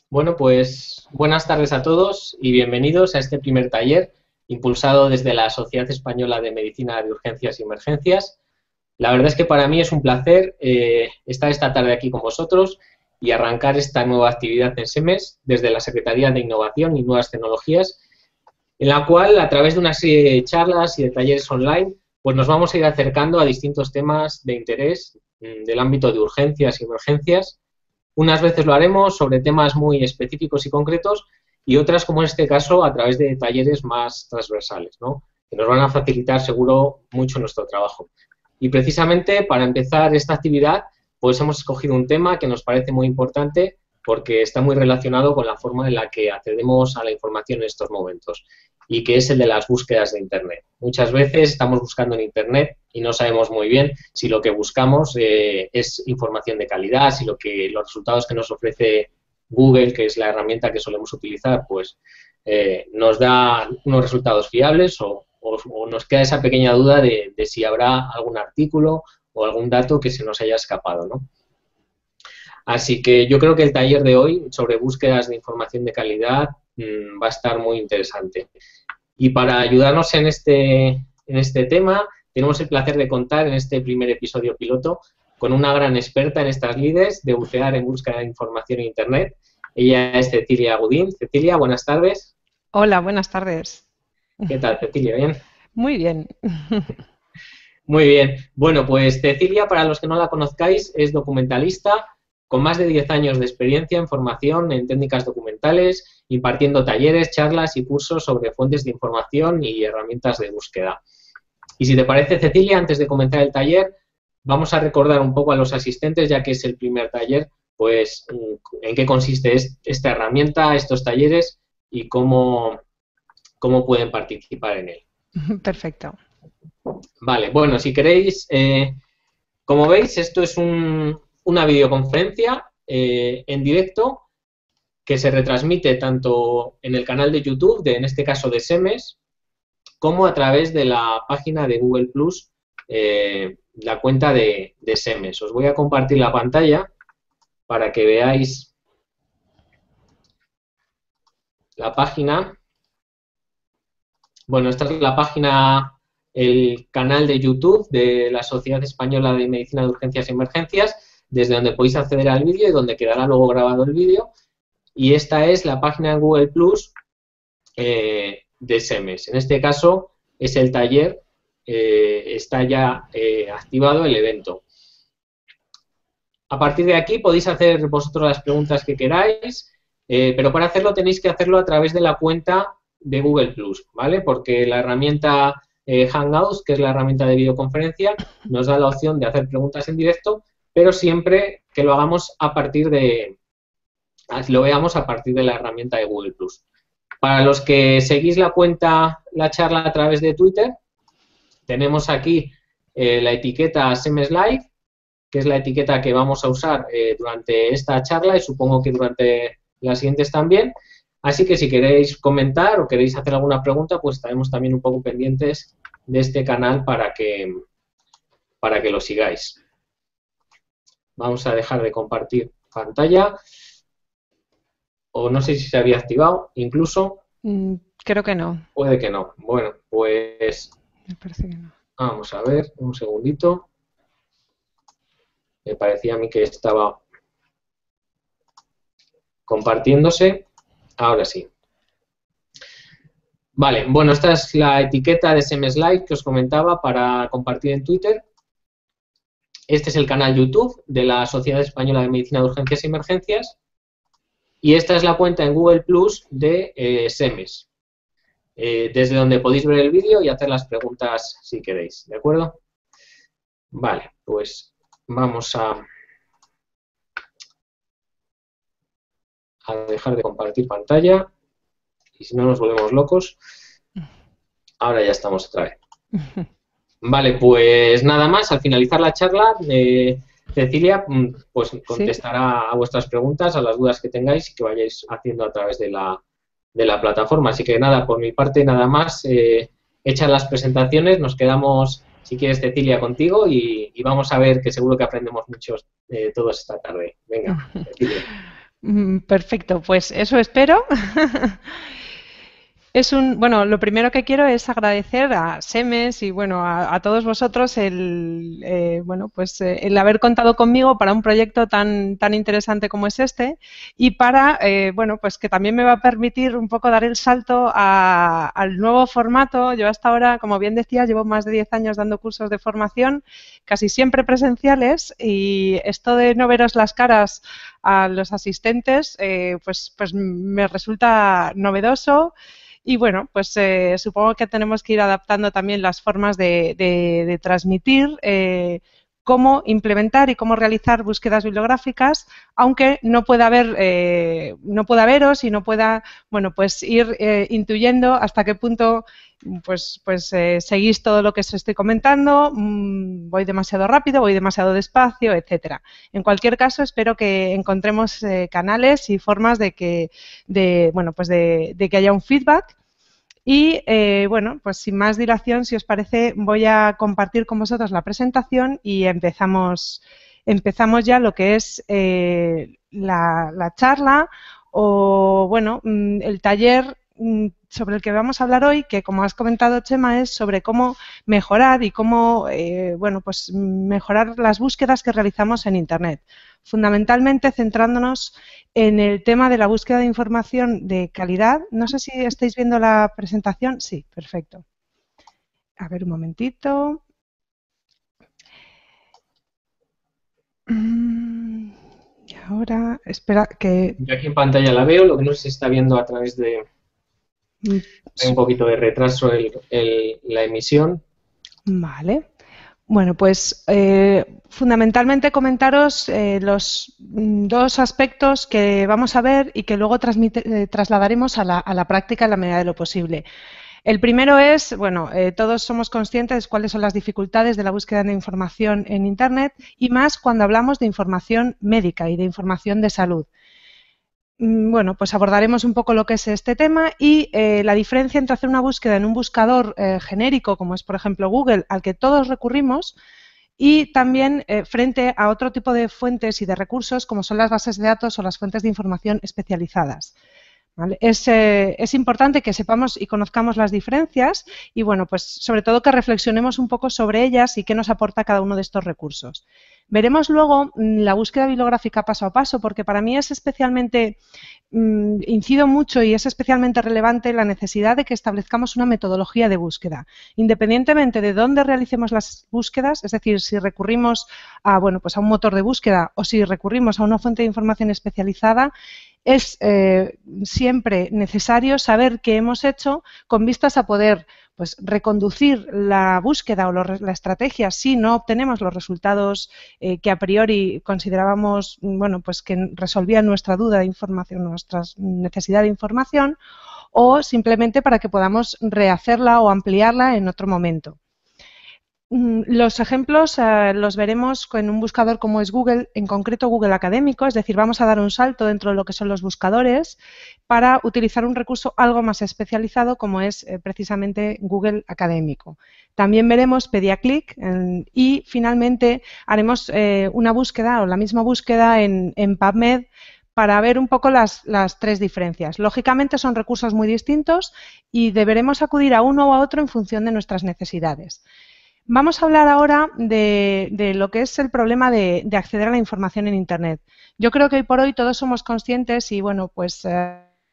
Bueno, pues buenas tardes a todos y bienvenidos a este primer taller impulsado desde la Sociedad Española de Medicina de Urgencias y Emergencias. La verdad es que para mí es un placer estar esta tarde aquí con vosotros y arrancar esta nueva actividad en SEMES desde la Secretaría de Innovación y Nuevas Tecnologías, en la cual, a través de una serie de charlas y de talleres online, pues nos vamos a ir acercando a distintos temas de interés del ámbito de urgencias y emergencias. Unas veces lo haremos sobre temas muy específicos y concretos y otras, como en este caso, a través de talleres más transversales, ¿no?, que nos van a facilitar seguro mucho nuestro trabajo. Y precisamente para empezar esta actividad, pues hemos escogido un tema que nos parece muy importante porque está muy relacionado con la forma en la que accedemos a la información en estos momentos, y que es el de las búsquedas de Internet. Muchas veces estamos buscando en Internet y no sabemos muy bien si lo que buscamos es información de calidad, si los resultados que nos ofrece Google, que es la herramienta que solemos utilizar, pues nos da unos resultados fiables o nos queda esa pequeña duda de si habrá algún artículo o algún dato que se nos haya escapado, ¿no? Así que yo creo que el taller de hoy sobre búsquedas de información de calidad va a estar muy interesante. Y para ayudarnos en este tema, tenemos el placer de contar en este primer episodio piloto con una gran experta en estas lides de bucear en búsqueda de información en Internet. Ella es Cecilia Gudín. Cecilia, buenas tardes. Hola, buenas tardes. ¿Qué tal, Cecilia? ¿Bien? Muy bien. Muy bien. Bueno, pues Cecilia, para los que no la conozcáis, es documentalista con más de 10 años de experiencia en formación en técnicas documentales, impartiendo talleres, charlas y cursos sobre fuentes de información y herramientas de búsqueda. Y si te parece, Cecilia, antes de comenzar el taller, vamos a recordar un poco a los asistentes, ya que es el primer taller, pues en qué consiste esta herramienta, estos talleres y cómo pueden participar en él. Perfecto. Vale, bueno, si queréis, como veis, esto es una videoconferencia en directo que se retransmite tanto en el canal de YouTube, en este caso de SEMES, como a través de la página de Google+, la cuenta de SEMES. Os voy a compartir la pantalla para que veáis la página. Bueno, esta es la página, el canal de YouTube de la Sociedad Española de Medicina de Urgencias y Emergencias, desde donde podéis acceder al vídeo y donde quedará luego grabado el vídeo. Y esta es la página de Google Plus de SEMES. En este caso es el taller, está ya activado el evento. A partir de aquí podéis hacer vosotros las preguntas que queráis, pero para hacerlo tenéis que hacerlo a través de la cuenta de Google Plus, ¿vale? Porque la herramienta Hangouts, que es la herramienta de videoconferencia, nos da la opción de hacer preguntas en directo, pero siempre que lo hagamos lo veamos a partir de la herramienta de Google Plus. Para los que seguís la charla a través de Twitter, tenemos aquí la etiqueta SEMES Live, que es la etiqueta que vamos a usar durante esta charla y supongo que durante las siguientes también. Así que si queréis comentar o queréis hacer alguna pregunta, pues estaremos también un poco pendientes de este canal para que lo sigáis. Vamos a dejar de compartir pantalla. O no sé si se había activado, incluso. Creo que no. Puede que no. Bueno, pues Me parece que no. Vamos a ver, un segundito. Me parecía a mí que estaba compartiéndose. Ahora sí. Vale, bueno, esta es la etiqueta de SEMES Live que os comentaba para compartir en Twitter. Este es el canal YouTube de la Sociedad Española de Medicina de Urgencias y Emergencias. Y esta es la cuenta en Google Plus de SEMES, desde donde podéis ver el vídeo y hacer las preguntas si queréis, ¿de acuerdo? Vale, pues vamos a dejar de compartir pantalla y si no nos volvemos locos. Ahora ya estamos otra vez. Vale, pues nada más, al finalizar la charla, Cecilia pues contestará a vuestras preguntas, a las dudas que tengáis y que vayáis haciendo a través de la plataforma. Así que nada, por mi parte nada más, hechas las presentaciones, nos quedamos si quieres, Cecilia, contigo y vamos a ver que seguro que aprendemos mucho todos esta tarde. Venga, Cecilia. Perfecto, pues eso espero. Bueno, lo primero que quiero es agradecer a SEMES y bueno, a todos vosotros el haber contado conmigo para un proyecto tan interesante como es este y para, bueno, pues que también me va a permitir un poco dar el salto al nuevo formato. Yo hasta ahora, como bien decía, llevo más de 10 años dando cursos de formación, casi siempre presenciales, y esto de no veros las caras a los asistentes, pues me resulta novedoso. Y bueno, pues supongo que tenemos que ir adaptando también las formas de transmitir, cómo implementar y cómo realizar búsquedas bibliográficas, aunque no pueda veros y no pueda, bueno, pues ir intuyendo hasta qué punto seguís todo lo que os estoy comentando, voy demasiado rápido, voy demasiado despacio, etcétera. En cualquier caso, espero que encontremos canales y formas de que haya un feedback. Y bueno, pues sin más dilación, si os parece, voy a compartir con vosotros la presentación y empezamos ya lo que es la charla o, bueno, el taller sobre el que vamos a hablar hoy, que como has comentado, Chema, es sobre cómo mejorar y cómo, pues mejorar las búsquedas que realizamos en Internet. Fundamentalmente centrándonos en el tema de la búsqueda de información de calidad. No sé si estáis viendo la presentación. Sí, perfecto. A ver, un momentito. Y ahora, espera que... Yo aquí en pantalla la veo, lo que no sé si está viendo a través de... Hay un poquito de retraso la emisión. Vale. Bueno, pues fundamentalmente comentaros los dos aspectos que vamos a ver y que luego trasladaremos a la práctica en la medida de lo posible. El primero es, bueno, todos somos conscientes de cuáles son las dificultades de la búsqueda de información en Internet y más cuando hablamos de información médica y de información de salud. Bueno, pues abordaremos un poco lo que es este tema y la diferencia entre hacer una búsqueda en un buscador genérico, como es por ejemplo Google, al que todos recurrimos, y también frente a otro tipo de fuentes y de recursos, como son las bases de datos o las fuentes de información especializadas. ¿Vale? Es importante que sepamos y conozcamos las diferencias y, bueno, pues sobre todo que reflexionemos un poco sobre ellas y qué nos aporta cada uno de estos recursos. Veremos luego la búsqueda bibliográfica paso a paso, porque para mí es especialmente, incido mucho y es especialmente relevante la necesidad de que establezcamos una metodología de búsqueda. Independientemente de dónde realicemos las búsquedas, es decir, si recurrimos a, bueno, pues a un motor de búsqueda o si recurrimos a una fuente de información especializada, es siempre necesario saber qué hemos hecho con vistas a poder, pues, reconducir la búsqueda o la estrategia si no obtenemos los resultados que a priori considerábamos, bueno, pues que resolvían nuestra duda de información, nuestra necesidad de información, o simplemente para que podamos rehacerla o ampliarla en otro momento. Los ejemplos los veremos en un buscador como es Google, en concreto Google Académico, es decir, vamos a dar un salto dentro de lo que son los buscadores para utilizar un recurso algo más especializado como es precisamente Google Académico. También veremos Pediaclic y finalmente haremos una búsqueda o la misma búsqueda en PubMed para ver un poco las tres diferencias. Lógicamente son recursos muy distintos y deberemos acudir a uno o a otro en función de nuestras necesidades. Vamos a hablar ahora de lo que es el problema de acceder a la información en Internet. Yo creo que hoy por hoy todos somos conscientes y, bueno, pues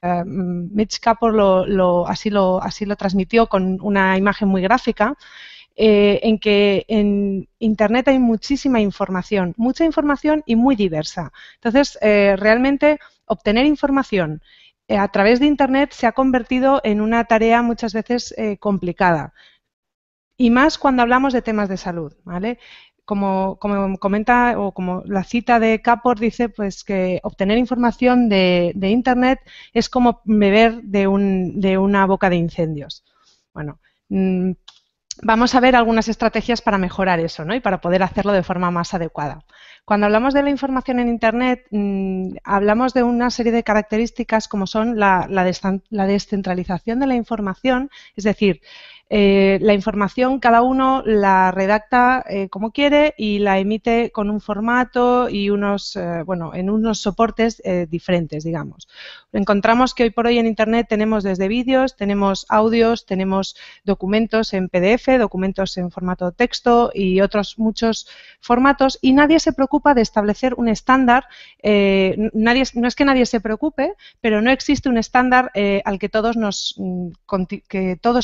Mitch Kapor así lo transmitió con una imagen muy gráfica, en que en Internet hay muchísima información, mucha información y muy diversa. Entonces, realmente obtener información a través de Internet se ha convertido en una tarea muchas veces complicada. Y más cuando hablamos de temas de salud, ¿vale? Como comenta o como la cita de Kapor dice, pues que obtener información de Internet es como beber de una boca de incendios. Bueno, vamos a ver algunas estrategias para mejorar eso, ¿no? Y para poder hacerlo de forma más adecuada. Cuando hablamos de la información en Internet, hablamos de una serie de características como son la descentralización de la información, es decir, La información cada uno la redacta como quiere y la emite con un formato y en unos soportes diferentes, digamos. Encontramos que hoy por hoy en Internet tenemos desde vídeos, tenemos audios, tenemos documentos en PDF, documentos en formato texto y otros muchos formatos, y nadie se preocupa de establecer un estándar. No es que nadie se preocupe, pero no existe un estándar al que todos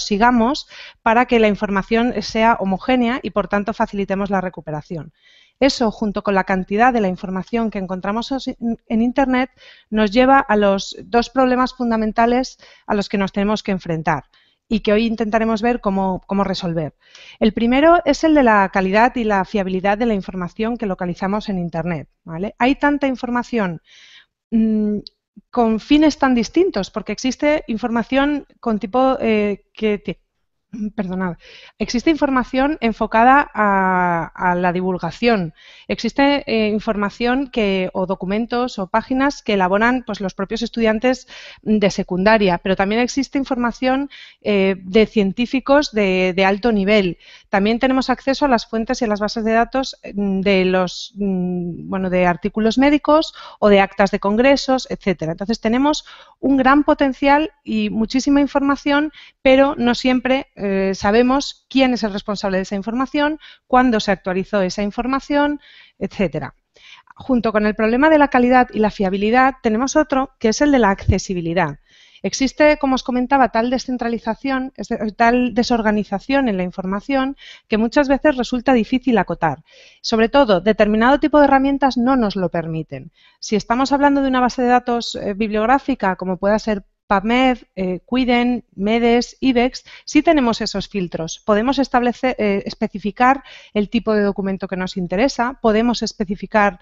sigamos para que la información sea homogénea y, por tanto, facilitemos la recuperación. Eso, junto con la cantidad de la información que encontramos en Internet, nos lleva a los dos problemas fundamentales a los que nos tenemos que enfrentar y que hoy intentaremos ver cómo resolver. El primero es el de la calidad y la fiabilidad de la información que localizamos en Internet, ¿vale? Hay tanta información con fines tan distintos, porque existe información con tipo Perdonad. Existe información enfocada a la divulgación. Existe información o documentos o páginas que elaboran pues, los propios estudiantes de secundaria, pero también existe información de científicos de alto nivel. También tenemos acceso a las fuentes y a las bases de datos de artículos médicos o de actas de congresos, etcétera. Entonces tenemos un gran potencial y muchísima información, pero no siempre sabemos quién es el responsable de esa información, cuándo se actualizó esa información, etcétera. Junto con el problema de la calidad y la fiabilidad, tenemos otro que es el de la accesibilidad. Existe, como os comentaba, tal descentralización, tal desorganización en la información que muchas veces resulta difícil acotar. Sobre todo, determinado tipo de herramientas no nos lo permiten. Si estamos hablando de una base de datos bibliográfica, como pueda ser PubMed, Quiden, MEDES, IBEX, sí tenemos esos filtros. Podemos especificar el tipo de documento que nos interesa, podemos especificar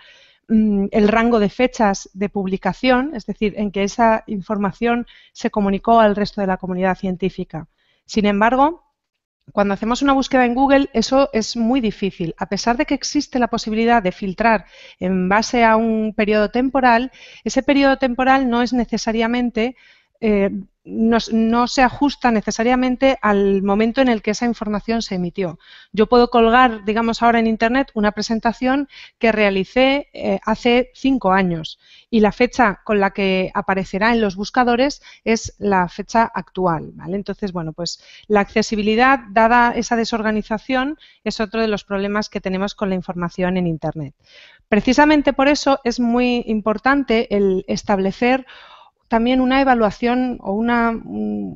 el rango de fechas de publicación, es decir, en que esa información se comunicó al resto de la comunidad científica. Sin embargo, cuando hacemos una búsqueda en Google, eso es muy difícil. A pesar de que existe la posibilidad de filtrar en base a un periodo temporal, ese periodo temporal no es necesariamente no se ajusta necesariamente al momento en el que esa información se emitió. Yo puedo colgar, digamos ahora en Internet, una presentación que realicé hace 5 años y la fecha con la que aparecerá en los buscadores es la fecha actual, ¿vale? Entonces, bueno, pues la accesibilidad, dada esa desorganización, es otro de los problemas que tenemos con la información en Internet. Precisamente por eso es muy importante el establecer también una evaluación o una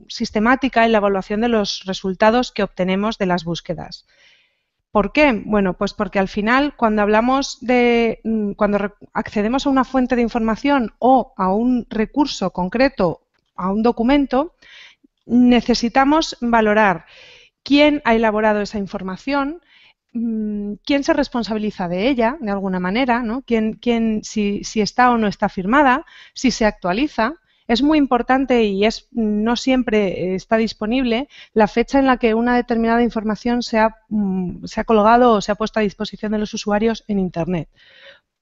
sistemática en la evaluación de los resultados que obtenemos de las búsquedas. ¿Por qué? Bueno, pues porque al final cuando accedemos a una fuente de información o a un recurso concreto, a un documento, necesitamos valorar quién ha elaborado esa información, quién se responsabiliza de ella, de alguna manera, ¿no? Si está o no está firmada, si se actualiza. Es muy importante y no siempre está disponible la fecha en la que una determinada información se ha colgado o se ha puesto a disposición de los usuarios en Internet.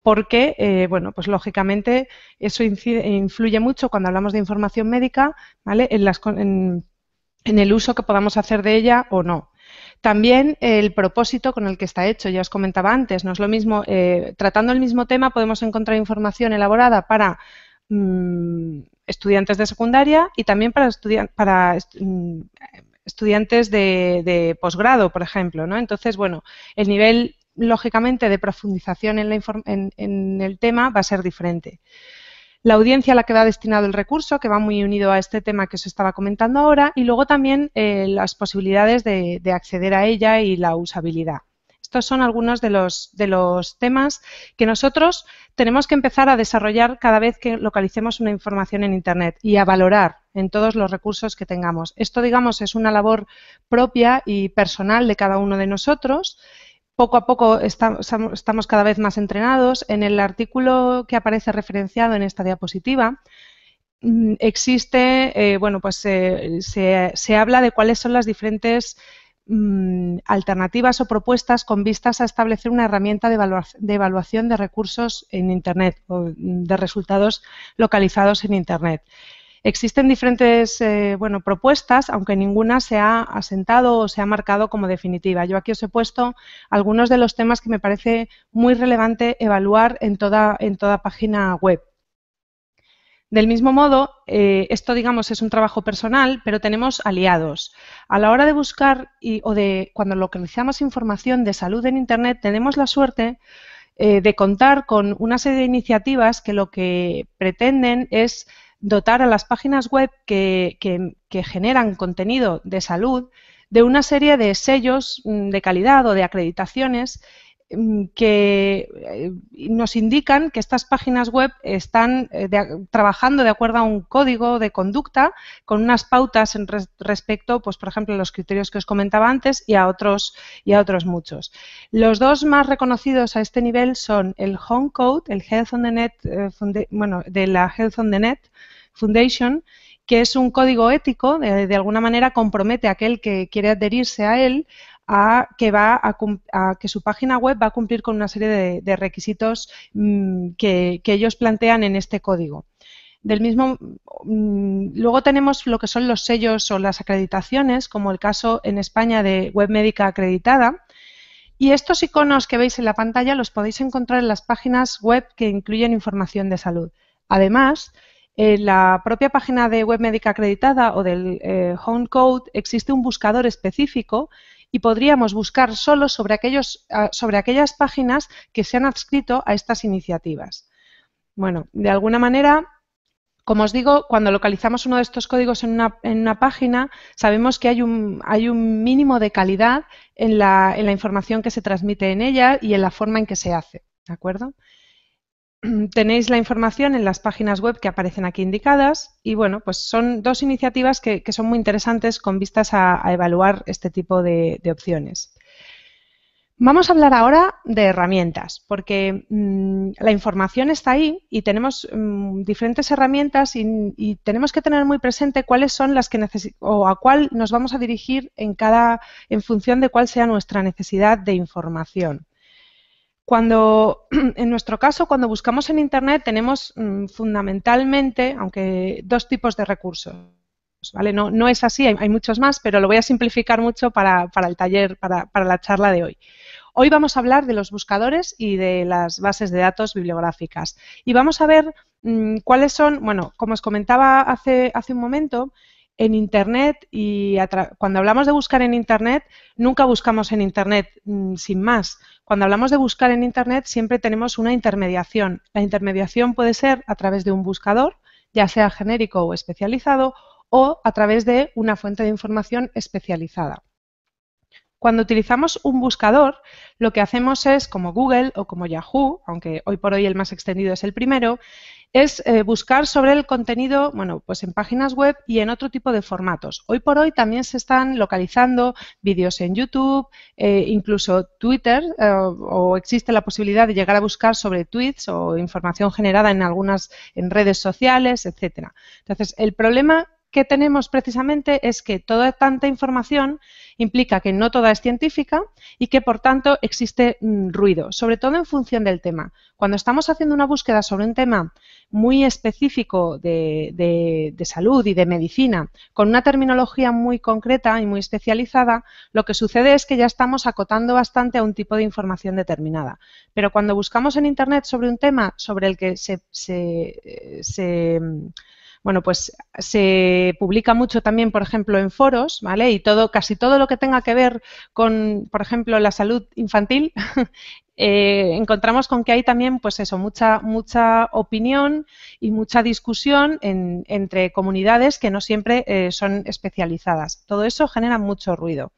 Porque, bueno, pues lógicamente eso influye mucho cuando hablamos de información médica, ¿vale? En el uso que podamos hacer de ella o no. También el propósito con el que está hecho, ya os comentaba antes, no es lo mismo, tratando el mismo tema podemos encontrar información elaborada para estudiantes de secundaria y también para estudiantes de posgrado, por ejemplo, ¿no? Entonces, bueno, el nivel, lógicamente, de profundización en el tema va a ser diferente. La audiencia a la que va destinado el recurso, que va muy unido a este tema que os estaba comentando ahora, y luego también las posibilidades de acceder a ella y la usabilidad. Estos son algunos de los temas que nosotros tenemos que empezar a desarrollar cada vez que localicemos una información en Internet y a valorar en todos los recursos que tengamos. Esto, digamos, es una labor propia y personal de cada uno de nosotros. Poco a poco estamos cada vez más entrenados. En el artículo que aparece referenciado en esta diapositiva existe, bueno, pues se habla de cuáles son las diferentes alternativas o propuestas con vistas a establecer una herramienta de evaluación de recursos en Internet o de resultados localizados en Internet. Existen diferentes bueno, propuestas, aunque ninguna se ha asentado o se ha marcado como definitiva. Yo aquí os he puesto algunos de los temas que me parece muy relevante evaluar en toda página web. Del mismo modo, esto, digamos, es un trabajo personal, pero tenemos aliados. A la hora de buscar cuando localizamos información de salud en Internet, tenemos la suerte de contar con una serie de iniciativas que lo que pretenden es dotar a las páginas web que generan contenido de salud de una serie de sellos de calidad o de acreditaciones que nos indican que estas páginas web están trabajando de acuerdo a un código de conducta con unas pautas respecto, pues, por ejemplo, a los criterios que os comentaba antes y a otros muchos. Los dos más reconocidos a este nivel son el Home Code, el Health on the Net, de la Health on the Net Foundation, que es un código ético, de alguna manera compromete a aquel que quiere adherirse a él a que su página web va a cumplir con una serie de requisitos que ellos plantean en este código. Luego tenemos lo que son los sellos o las acreditaciones, como el caso en España de Web Médica Acreditada. Y estos iconos que veis en la pantalla los podéis encontrar en las páginas web que incluyen información de salud. Además, en la propia página de Web Médica Acreditada o del Home Code existe un buscador específico y podríamos buscar solo sobre aquellas páginas que se han adscrito a estas iniciativas. Bueno, de alguna manera, como os digo, cuando localizamos uno de estos códigos en una página, sabemos que hay un mínimo de calidad en la información que se transmite en ella y en la forma en que se hace, ¿de acuerdo? Tenéis la información en las páginas web que aparecen aquí indicadas y, bueno, pues son dos iniciativas que son muy interesantes con vistas a evaluar este tipo de opciones. Vamos a hablar ahora de herramientas, porque la información está ahí y tenemos diferentes herramientas y tenemos que tener muy presente cuáles son las que o a cuál nos vamos a dirigir en función de cuál sea nuestra necesidad de información. En nuestro caso, cuando buscamos en Internet, tenemos fundamentalmente, aunque dos tipos de recursos, ¿vale? No es así, hay muchos más, pero lo voy a simplificar mucho para el taller, para la charla de hoy. Hoy vamos a hablar de los buscadores y de las bases de datos bibliográficas. Y vamos a ver cuáles son, bueno, como os comentaba hace un momento, en Internet y cuando hablamos de buscar en Internet, nunca buscamos en Internet sin más. Cuando hablamos de buscar en Internet siempre tenemos una intermediación. La intermediación puede ser a través de un buscador, ya sea genérico o especializado, o a través de una fuente de información especializada. Cuando utilizamos un buscador, lo que hacemos es, como Google o como Yahoo, aunque hoy por hoy el más extendido es el primero, es buscar sobre el contenido, bueno, pues en páginas web y en otro tipo de formatos. Hoy por hoy también se están localizando vídeos en YouTube, incluso Twitter, o existe la posibilidad de llegar a buscar sobre tweets o información generada en redes sociales, etcétera. Entonces, el problema que tenemos precisamente es que toda tanta información implica que no toda es científica y que, por tanto, existe ruido, sobre todo en función del tema. Cuando estamos haciendo una búsqueda sobre un tema muy específico de salud y de medicina, con una terminología muy concreta y muy especializada, lo que sucede es que ya estamos acotando bastante a un tipo de información determinada. Pero cuando buscamos en Internet sobre un tema sobre el que bueno, pues se publica mucho también, por ejemplo, en foros, ¿vale? Y casi todo lo que tenga que ver con, por ejemplo, la salud infantil, encontramos con que hay también, pues eso, mucha opinión y mucha discusión entre comunidades que no siempre son especializadas. Todo eso genera mucho ruido.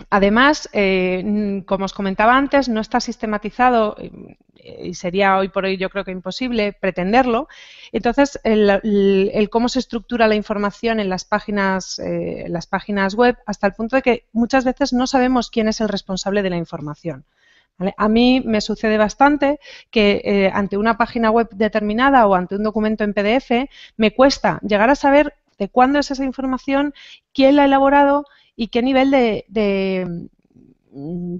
Además, como os comentaba antes, no está sistematizado y sería hoy por hoy yo creo que imposible pretenderlo. Entonces, el cómo se estructura la información en las páginas web hasta el punto de que muchas veces no sabemos quién es el responsable de la información. ¿Vale? A mí me sucede bastante que ante una página web determinada o ante un documento en PDF me cuesta llegar a saber de cuándo es esa información, quién la ha elaborado y qué nivel de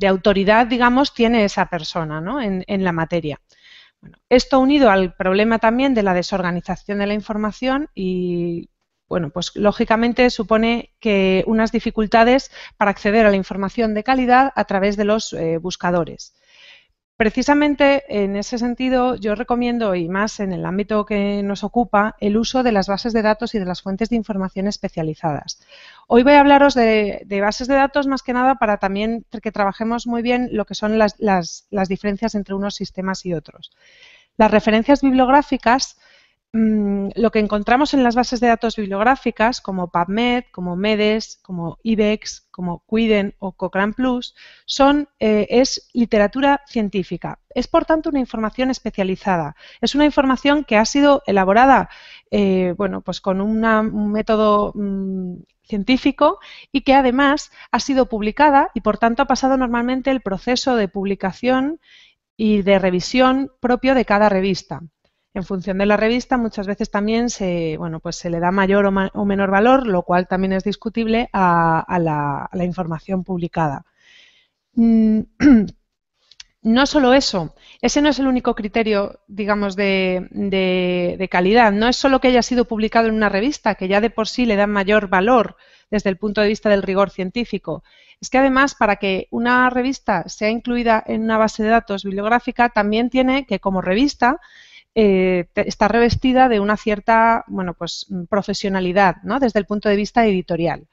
autoridad, digamos, tiene esa persona, ¿no? en la materia. Bueno, esto unido al problema también de la desorganización de la información y, bueno, pues lógicamente supone que unas dificultades para acceder a la información de calidad a través de los buscadores. Precisamente en ese sentido yo recomiendo, y más en el ámbito que nos ocupa, el uso de las bases de datos y de las fuentes de información especializadas. Hoy voy a hablaros de bases de datos más que nada para también que trabajemos muy bien lo que son las diferencias entre unos sistemas y otros. Las referencias bibliográficas, lo que encontramos en las bases de datos bibliográficas como PubMed, como MEDES, como IBEX, como Quiden o Cochrane Plus, es literatura científica. Es, por tanto, una información especializada. Es una información que ha sido elaborada bueno, pues con un método científico y que además ha sido publicada y, por tanto, ha pasado normalmente el proceso de publicación y de revisión propio de cada revista. En función de la revista, muchas veces también bueno, pues se le da mayor o menor valor, lo cual también es discutible a la información publicada. No solo eso, ese no es el único criterio, digamos, de calidad. No es solo que haya sido publicado en una revista, que ya de por sí le da mayor valor desde el punto de vista del rigor científico. Es que además, para que una revista sea incluida en una base de datos bibliográfica, también tiene que, como revista, está revestida de una cierta, bueno, pues, profesionalidad, ¿no?, desde el punto de vista editorial.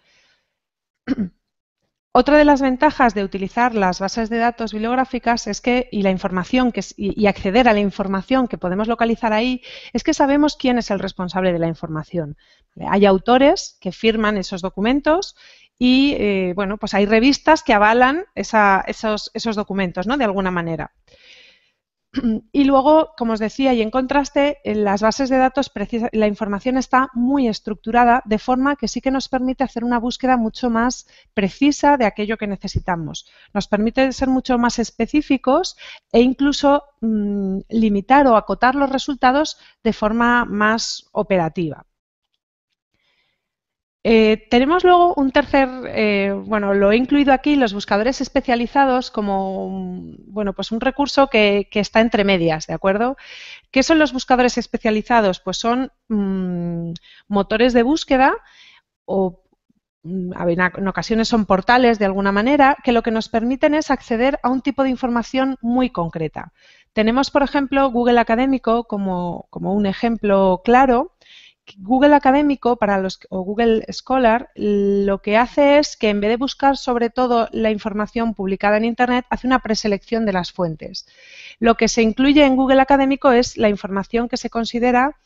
Otra de las ventajas de utilizar las bases de datos bibliográficas es que, y la información y acceder a la información que podemos localizar ahí, es que sabemos quién es el responsable de la información. Hay autores que firman esos documentos y, bueno, pues hay revistas que avalan esos documentos, ¿no?, de alguna manera. Y luego, como os decía, y en contraste, en las bases de datos la información está muy estructurada, de forma que sí que nos permite hacer una búsqueda mucho más precisa de aquello que necesitamos. Nos permite ser mucho más específicos e incluso limitar o acotar los resultados de forma más operativa. Tenemos luego un tercer, bueno, lo he incluido aquí, los buscadores especializados como, bueno, pues un recurso que está entre medias, ¿de acuerdo? ¿Qué son los buscadores especializados? Pues son motores de búsqueda o en ocasiones son portales de alguna manera que lo que nos permiten es acceder a un tipo de información muy concreta. Tenemos, por ejemplo, Google Académico como un ejemplo claro. Google Académico o Google Scholar lo que hace es que en vez de buscar sobre todo la información publicada en Internet, hace una preselección de las fuentes. Lo que se incluye en Google Académico es la información que se considera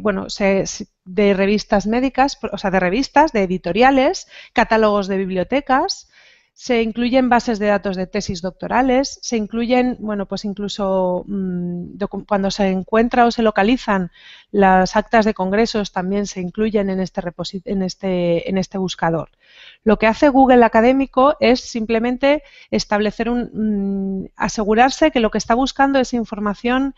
bueno, de revistas médicas, o sea, de revistas, de editoriales, catálogos de bibliotecas. Se incluyen bases de datos de tesis doctorales, se incluyen, bueno, pues incluso cuando se encuentra o se localizan las actas de congresos también se incluyen en este buscador. Lo que hace Google Académico es simplemente establecer asegurarse que lo que está buscando es información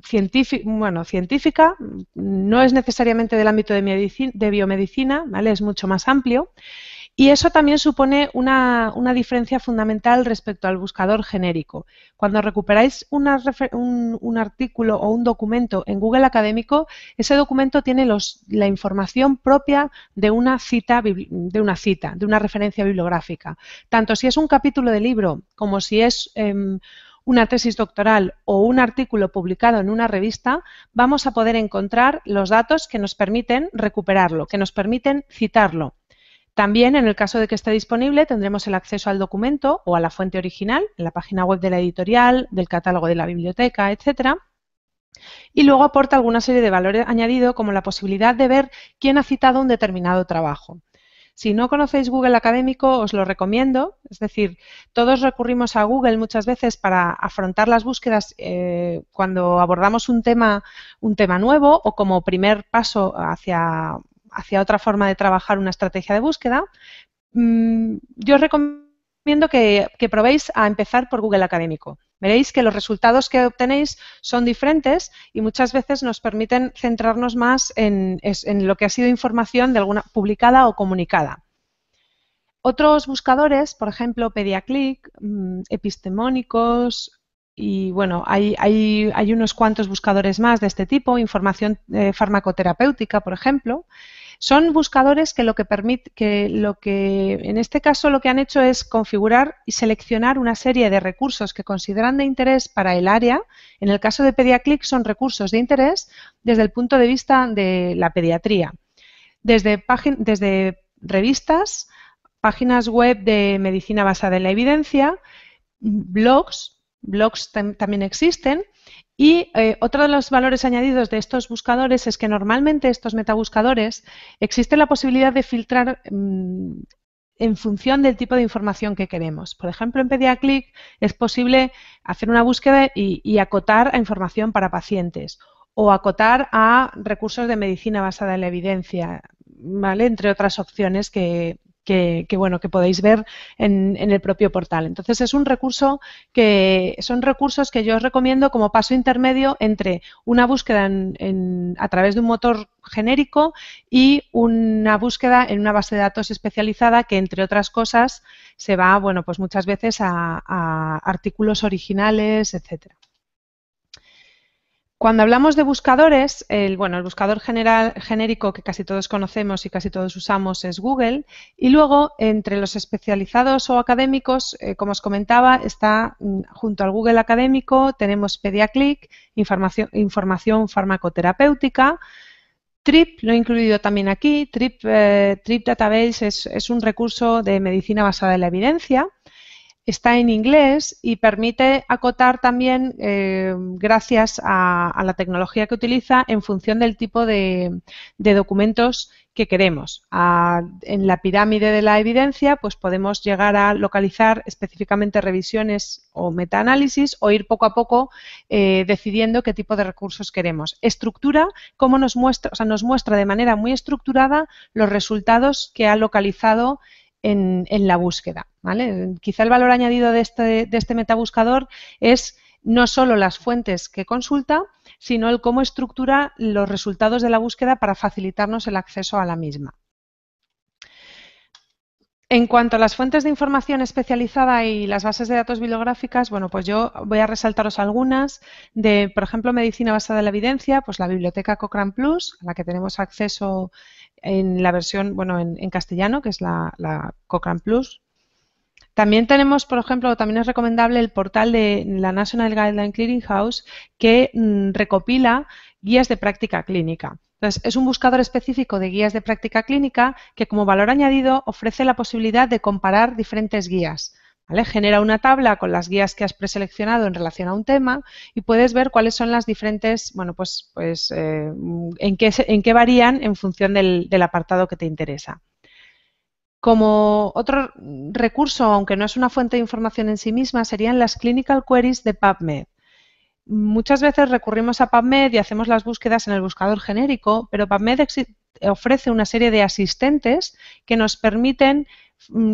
científica, no es necesariamente del ámbito de biomedicina, ¿vale? Es mucho más amplio. Y eso también supone una diferencia fundamental respecto al buscador genérico. Cuando recuperáis un artículo o un documento en Google Académico, ese documento tiene la información propia de una referencia bibliográfica. Tanto si es un capítulo de libro como si es una tesis doctoral o un artículo publicado en una revista, vamos a poder encontrar los datos que nos permiten recuperarlo, que nos permiten citarlo. También, en el caso de que esté disponible, tendremos el acceso al documento o a la fuente original en la página web de la editorial, del catálogo de la biblioteca, etcétera. Y luego aporta alguna serie de valores añadidos, como la posibilidad de ver quién ha citado un determinado trabajo. Si no conocéis Google Académico, os lo recomiendo. Es decir, todos recurrimos a Google muchas veces para afrontar las búsquedas cuando abordamos un tema nuevo o como primer paso hacia otra forma de trabajar una estrategia de búsqueda. Yo os recomiendo que probéis a empezar por Google Académico. Veréis que los resultados que obtenéis son diferentes y muchas veces nos permiten centrarnos más en lo que ha sido información de alguna publicada o comunicada. Otros buscadores, por ejemplo, Pediaclic, Epistemónicos, y bueno, hay unos cuantos buscadores más de este tipo, información farmacoterapéutica, por ejemplo. Son buscadores que en este caso lo que han hecho es configurar y seleccionar una serie de recursos que consideran de interés para el área. En el caso de Pediaclic son recursos de interés desde el punto de vista de la pediatría. Desde revistas, páginas web de medicina basada en la evidencia, blogs también existen. Y otro de los valores añadidos de estos buscadores es que normalmente estos metabuscadores existe la posibilidad de filtrar en función del tipo de información que queremos. Por ejemplo, en Pediaclic es posible hacer una búsqueda y acotar a información para pacientes o acotar a recursos de medicina basada en la evidencia, ¿vale? Entre otras opciones que podéis ver en el propio portal. Entonces, son recursos que yo os recomiendo como paso intermedio entre una búsqueda a través de un motor genérico y una búsqueda en una base de datos especializada que, entre otras cosas, se va, bueno, pues muchas veces a artículos originales, etcétera. Cuando hablamos de buscadores, el buscador genérico que casi todos conocemos y casi todos usamos es Google, y luego entre los especializados o académicos, como os comentaba, está junto al Google académico, tenemos Pediaclic, información farmacoterapéutica. TRIP, lo he incluido también aquí. TRIP Database es un recurso de medicina basada en la evidencia. Está en inglés y permite acotar también, gracias a la tecnología que utiliza, en función del tipo de documentos que queremos. En la pirámide de la evidencia, pues podemos llegar a localizar específicamente revisiones o metaanálisis o ir poco a poco decidiendo qué tipo de recursos queremos. Estructura, como nos muestra de manera muy estructurada los resultados que ha localizado en la búsqueda, ¿vale? Quizá el valor añadido de este metabuscador es no solo las fuentes que consulta, sino el cómo estructura los resultados de la búsqueda para facilitarnos el acceso a la misma. En cuanto a las fuentes de información especializada y las bases de datos bibliográficas, bueno, pues yo voy a resaltaros algunas de, por ejemplo, medicina basada en la evidencia, pues la biblioteca Cochrane Plus, a la que tenemos acceso en la versión, bueno, en castellano, que es la Cochrane Plus. También tenemos, por ejemplo, también es recomendable el portal de la National Guideline Clearinghouse, que recopila guías de práctica clínica. Entonces, es un buscador específico de guías de práctica clínica que, como valor añadido, ofrece la posibilidad de comparar diferentes guías, ¿vale? Genera una tabla con las guías que has preseleccionado en relación a un tema y puedes ver cuáles son las diferentes, bueno, en qué varían en función del apartado que te interesa. Como otro recurso, aunque no es una fuente de información en sí misma, serían las Clinical Queries de PubMed. Muchas veces recurrimos a PubMed y hacemos las búsquedas en el buscador genérico, pero PubMed ofrece una serie de asistentes que nos permiten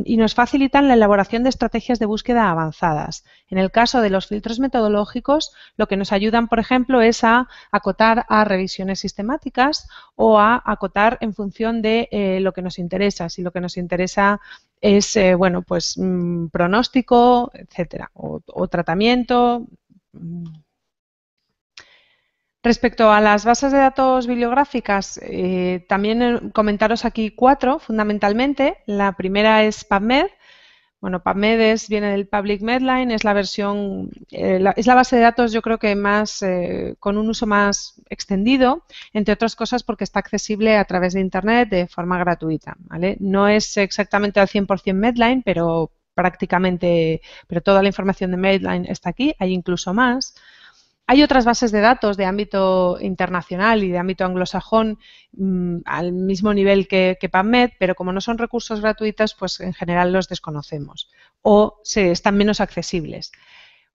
y nos facilitan la elaboración de estrategias de búsqueda avanzadas. En el caso de los filtros metodológicos, lo que nos ayudan, por ejemplo, es a acotar a revisiones sistemáticas o a acotar en función de lo que nos interesa. Si lo que nos interesa es, pronóstico, etcétera, o tratamiento. Respecto a las bases de datos bibliográficas, también comentaros aquí 4 fundamentalmente. La primera es PubMed. Bueno, PubMed viene del Public Medline, es la versión, es la base de datos yo creo que más, con un uso más extendido, entre otras cosas porque está accesible a través de Internet de forma gratuita, ¿vale? No es exactamente al 100% Medline, pero prácticamente, pero toda la información de Medline está aquí, hay incluso más. Hay otras bases de datos de ámbito internacional y de ámbito anglosajón al mismo nivel que PubMed, pero como no son recursos gratuitos, pues en general los desconocemos o están menos accesibles.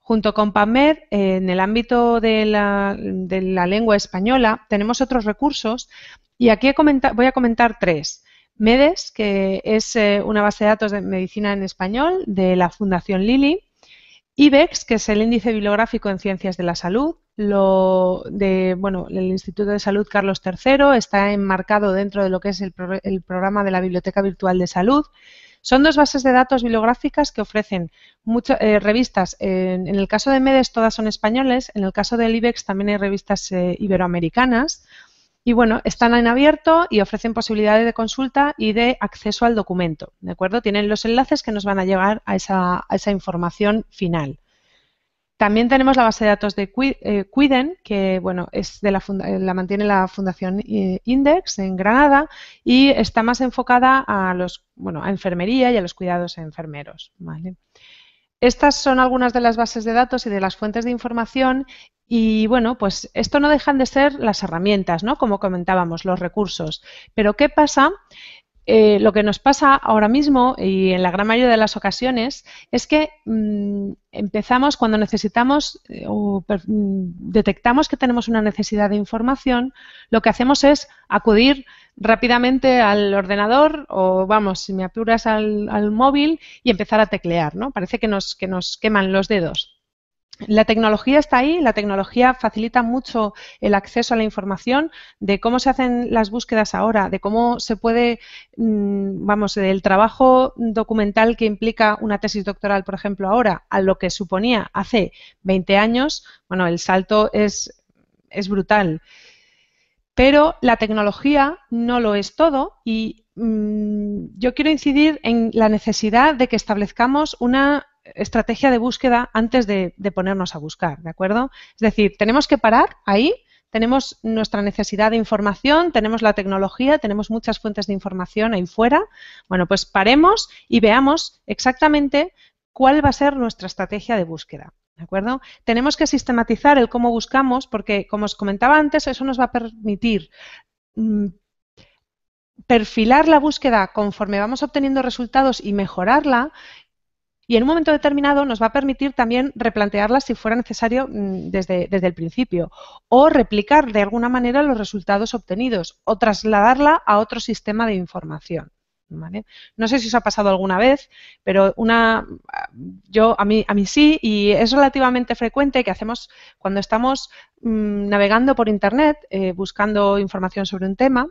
Junto con PubMed, en el ámbito de la lengua española, tenemos otros recursos y aquí voy a comentar 3. MEDES, que es una base de datos de medicina en español de la Fundación Lilly. IBEX, que es el índice bibliográfico en ciencias de la salud, el Instituto de Salud Carlos III, está enmarcado dentro de lo que es el programa de la Biblioteca Virtual de Salud. Son dos bases de datos bibliográficas que ofrecen revistas. En el caso de MEDES todas son españoles, en el caso del IBEX también hay revistas iberoamericanas. Y bueno, están en abierto y ofrecen posibilidades de consulta y de acceso al documento, ¿de acuerdo? Tienen los enlaces que nos van a llevar a esa información final. También tenemos la base de datos de Cuiden, que bueno, la mantiene la Fundación Index en Granada y está más enfocada a a enfermería y a los cuidados enfermeros, ¿vale? Estas son algunas de las bases de datos y de las fuentes de información y, bueno, pues esto no dejan de ser las herramientas, ¿no? Como comentábamos, los recursos. Pero ¿qué pasa? Lo que nos pasa ahora mismo y en la gran mayoría de las ocasiones es que empezamos cuando necesitamos o detectamos que tenemos una necesidad de información, lo que hacemos es acudir rápidamente al ordenador o, vamos, si me apuras al móvil y empezar a teclear, ¿no? Parece que nos queman los dedos. La tecnología está ahí, la tecnología facilita mucho el acceso a la información de cómo se hacen las búsquedas ahora, de cómo se puede, vamos, del trabajo documental que implica una tesis doctoral, por ejemplo, ahora, a lo que suponía hace 20 años, bueno, el salto es brutal. Pero la tecnología no lo es todo y yo quiero incidir en la necesidad de que establezcamos una estrategia de búsqueda antes de ponernos a buscar, ¿de acuerdo? Es decir, tenemos que parar ahí, tenemos nuestra necesidad de información, tenemos la tecnología, tenemos muchas fuentes de información ahí fuera. Bueno, pues paremos y veamos exactamente cuál va a ser nuestra estrategia de búsqueda. ¿De acuerdo? Tenemos que sistematizar el cómo buscamos porque, como os comentaba antes, eso nos va a permitir perfilar la búsqueda conforme vamos obteniendo resultados y mejorarla. Y en un momento determinado nos va a permitir también replantearla si fuera necesario desde el principio o replicar de alguna manera los resultados obtenidos o trasladarla a otro sistema de información. ¿Vale? No sé si os ha pasado alguna vez, pero a mí sí, y es relativamente frecuente que hacemos cuando estamos navegando por Internet buscando información sobre un tema.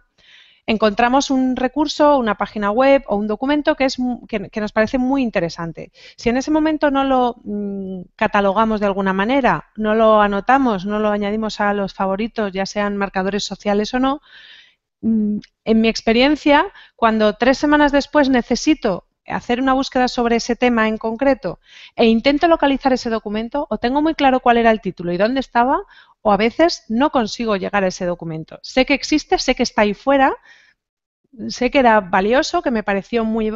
Encontramos un recurso, una página web o un documento que nos parece muy interesante. Si en ese momento no lo catalogamos de alguna manera, no lo anotamos, no lo añadimos a los favoritos, ya sean marcadores sociales o no, en mi experiencia, cuando 3 semanas después necesito hacer una búsqueda sobre ese tema en concreto e intento localizar ese documento, o tengo muy claro cuál era el título y dónde estaba, o a veces no consigo llegar a ese documento. Sé que existe, sé que está ahí fuera, sé que era valioso, que me pareció muy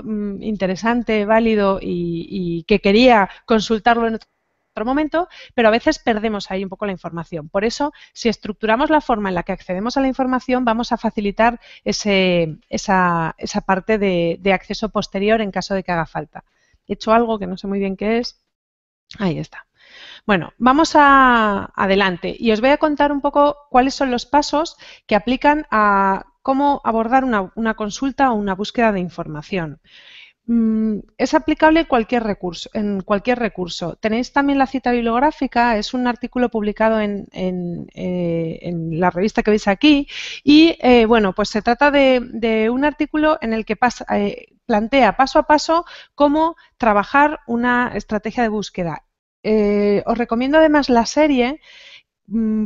interesante, válido y que quería consultarlo en otro momento, pero a veces perdemos ahí un poco la información. Por eso, si estructuramos la forma en la que accedemos a la información, vamos a facilitar esa parte de acceso posterior en caso de que haga falta. He hecho algo que no sé muy bien qué es. Ahí está. Bueno, vamos adelante y os voy a contar un poco cuáles son los pasos que aplican a cómo abordar una consulta o una búsqueda de información. Es aplicable en cualquier recurso. Tenéis también la cita bibliográfica, es un artículo publicado en la revista que veis aquí y, bueno, pues se trata de un artículo en el que plantea paso a paso cómo trabajar una estrategia de búsqueda. Os recomiendo además la serie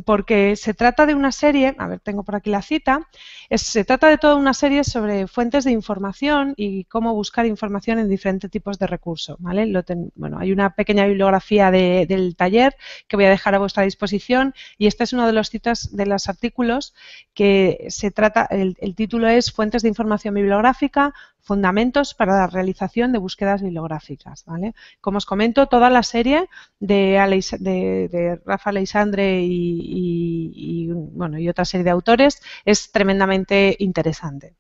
porque se trata de una serie, a ver, tengo por aquí la cita, se trata de toda una serie sobre fuentes de información y cómo buscar información en diferentes tipos de recursos, ¿vale? Bueno, hay una pequeña bibliografía del taller que voy a dejar a vuestra disposición y este es uno de los citas de los artículos que se trata, el título es Fuentes de información bibliográfica, fundamentos para la realización de búsquedas bibliográficas, ¿vale? Como os comento, toda la serie de Rafa Aleixandre y otra serie de autores es tremendamente interesante.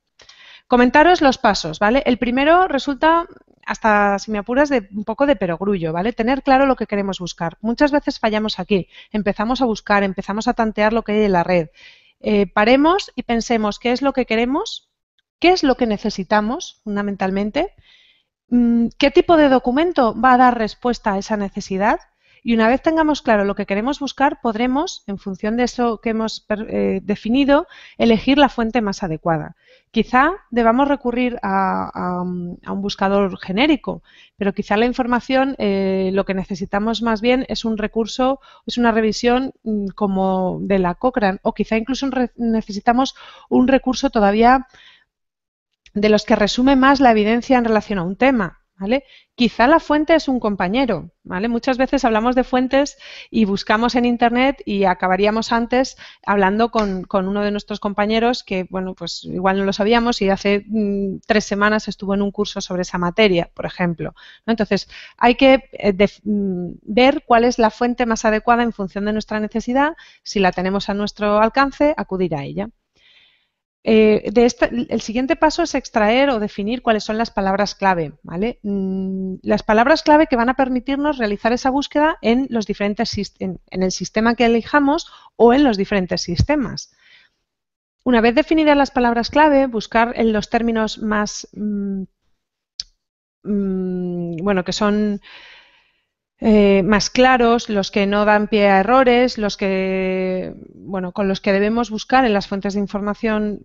Comentaros los pasos, ¿vale? El primero resulta, hasta si me apuras, un poco de perogrullo, ¿vale? Tener claro lo que queremos buscar. Muchas veces fallamos aquí. Empezamos a buscar, empezamos a tantear lo que hay en la red. Paremos y pensemos qué es lo que queremos, qué es lo que necesitamos, fundamentalmente, qué tipo de documento va a dar respuesta a esa necesidad Y una vez tengamos claro lo que queremos buscar, podremos, en función de eso que hemos definido, elegir la fuente más adecuada. Quizá debamos recurrir a un buscador genérico, pero quizá la información, lo que necesitamos más bien es un recurso, es una revisión como de la Cochrane, o quizá incluso necesitamos un recurso todavía de los que resume más la evidencia en relación a un tema, ¿vale? Quizá la fuente es un compañero, ¿vale? Muchas veces hablamos de fuentes y buscamos en Internet y acabaríamos antes hablando con uno de nuestros compañeros que, bueno, pues igual no lo sabíamos y hace 3 semanas estuvo en un curso sobre esa materia, por ejemplo, ¿no? Entonces, hay que ver cuál es la fuente más adecuada en función de nuestra necesidad, si la tenemos a nuestro alcance, acudir a ella. El siguiente paso es extraer o definir cuáles son las palabras clave, ¿vale? Las palabras clave que van a permitirnos realizar esa búsqueda en los diferentes en el sistema que elijamos o en los diferentes sistemas. Una vez definidas las palabras clave, buscar en los términos más, bueno, que son más claros, los que no dan pie a errores, los que, bueno, con los que debemos buscar en las fuentes de información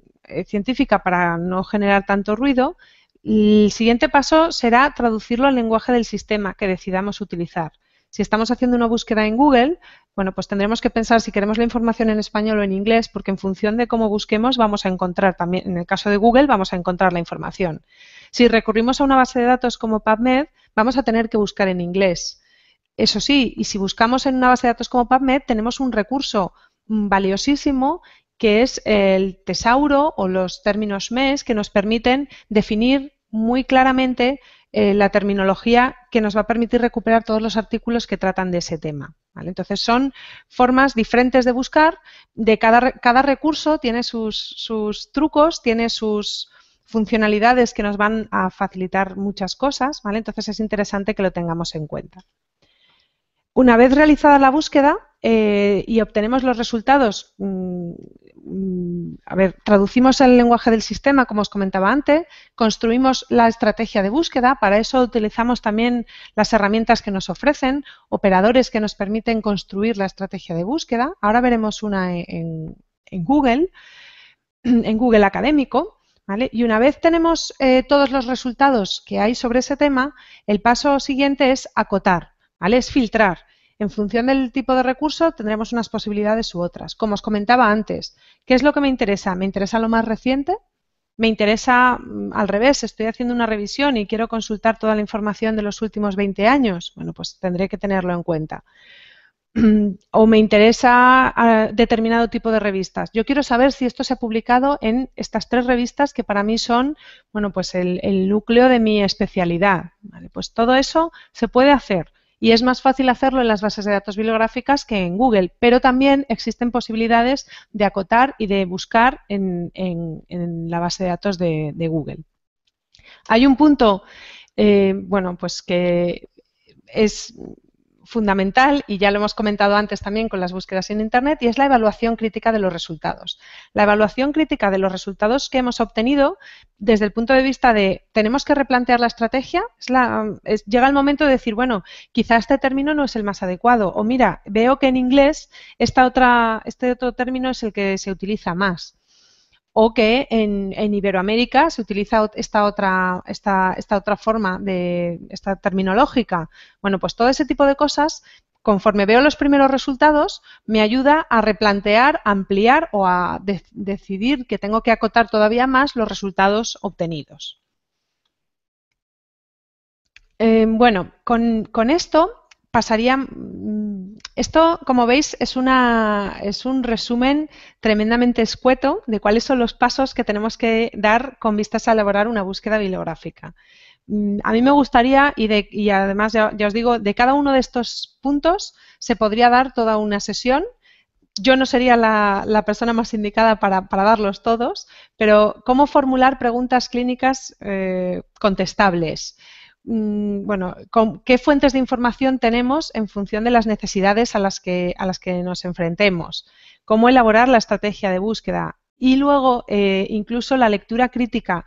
científica para no generar tanto ruido. El siguiente paso será traducirlo al lenguaje del sistema que decidamos utilizar. Si estamos haciendo una búsqueda en Google, bueno, pues tendremos que pensar si queremos la información en español o en inglés, porque en función de cómo busquemos vamos a encontrar también, en el caso de Google, vamos a encontrar la información. Si recurrimos a una base de datos como PubMed, vamos a tener que buscar en inglés. Eso sí, y si buscamos en una base de datos como PubMed, tenemos un recurso valiosísimo que es el tesauro o los términos MES que nos permiten definir muy claramente la terminología que nos va a permitir recuperar todos los artículos que tratan de ese tema, ¿vale? Entonces, son formas diferentes de buscar. Cada recurso tiene sus trucos, tiene sus funcionalidades que nos van a facilitar muchas cosas, ¿vale? Entonces, es interesante que lo tengamos en cuenta. Una vez realizada la búsqueda y obtenemos los resultados, traducimos el lenguaje del sistema, como os comentaba antes, construimos la estrategia de búsqueda, para eso utilizamos también las herramientas que nos ofrecen, operadores que nos permiten construir la estrategia de búsqueda. Ahora veremos una en Google Académico. ¿Vale? Y una vez tenemos todos los resultados que hay sobre ese tema, el paso siguiente es acotar, ¿vale? Es filtrar. En función del tipo de recurso tendremos unas posibilidades u otras. Como os comentaba antes, ¿qué es lo que me interesa? ¿Me interesa lo más reciente? ¿Me interesa al revés? Estoy haciendo una revisión y quiero consultar toda la información de los últimos 20 años. Bueno, pues tendré que tenerlo en cuenta. O me interesa determinado tipo de revistas. Yo quiero saber si esto se ha publicado en estas 3 revistas que para mí son, bueno, pues el núcleo de mi especialidad, ¿vale? Pues todo eso se puede hacer y es más fácil hacerlo en las bases de datos bibliográficas que en Google, pero también existen posibilidades de acotar y de buscar en la base de datos de Google. Hay un punto, bueno, pues que es fundamental, y ya lo hemos comentado antes también con las búsquedas en Internet, y es la evaluación crítica de los resultados. La evaluación crítica de los resultados que hemos obtenido desde el punto de vista de tenemos que replantear la estrategia, llega el momento de decir, bueno, quizá este término no es el más adecuado, o mira, veo que en inglés este otro término es el que se utiliza más. O que en Iberoamérica se utiliza esta otra forma esta terminológica. Bueno, pues todo ese tipo de cosas, conforme veo los primeros resultados, me ayuda a replantear, ampliar o a decidir que tengo que acotar todavía más los resultados obtenidos. Bueno, con esto pasaría. Esto, como veis, es un resumen tremendamente escueto de cuáles son los pasos que tenemos que dar con vistas a elaborar una búsqueda bibliográfica. A mí me gustaría, y además ya os digo, de cada uno de estos puntos se podría dar toda una sesión. Yo no sería la persona más indicada para darlos todos, pero ¿cómo formular preguntas clínicas contestables? Bueno, ¿qué fuentes de información tenemos en función de las necesidades a las que nos enfrentemos? ¿Cómo elaborar la estrategia de búsqueda? Y luego, incluso la lectura crítica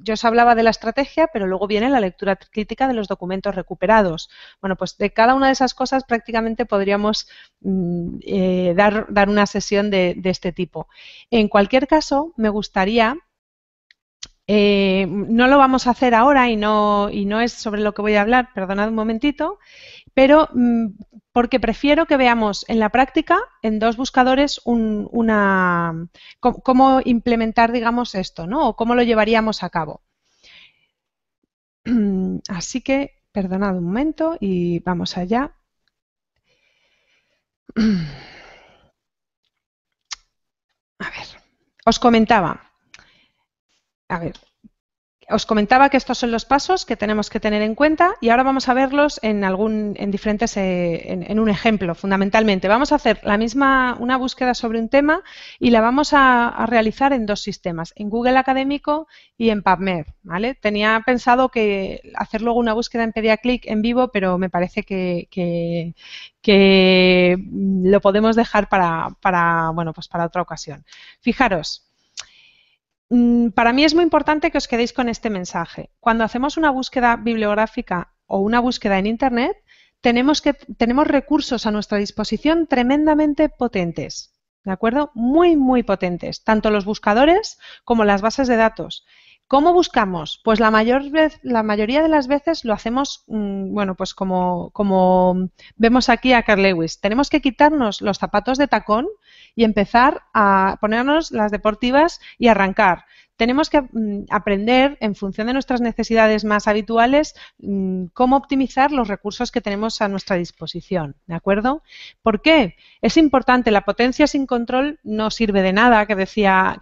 yo os hablaba de la estrategia, pero luego viene la lectura crítica de los documentos recuperados. Bueno, pues de cada una de esas cosas prácticamente podríamos dar una sesión de este tipo. En cualquier caso, me gustaría... no lo vamos a hacer ahora y no es sobre lo que voy a hablar, perdonad un momentito, pero porque prefiero que veamos en la práctica, en dos buscadores, cómo implementar, digamos, esto, ¿no? O cómo lo llevaríamos a cabo. Así que, perdonad un momento y vamos allá. A ver, os comentaba que estos son los pasos que tenemos que tener en cuenta y ahora vamos a verlos en un ejemplo, fundamentalmente. Vamos a hacer una búsqueda sobre un tema y la vamos a realizar en dos sistemas, en Google Académico y en PubMed, ¿vale? Tenía pensado hacer luego una búsqueda en Pediaclic en vivo, pero me parece que lo podemos dejar para otra ocasión. Fijaros. Para mí es muy importante que os quedéis con este mensaje. Cuando hacemos una búsqueda bibliográfica o una búsqueda en Internet, tenemos recursos a nuestra disposición tremendamente potentes, ¿de acuerdo? Muy, muy potentes, tanto los buscadores como las bases de datos. ¿Cómo buscamos? Pues la mayoría de las veces lo hacemos, bueno, pues como vemos aquí a Carl Lewis. Tenemos que quitarnos los zapatos de tacón y empezar a ponernos las deportivas y arrancar. Tenemos que aprender, en función de nuestras necesidades más habituales, cómo optimizar los recursos que tenemos a nuestra disposición, ¿de acuerdo? ¿Por qué? Es importante, la potencia sin control no sirve de nada, que decía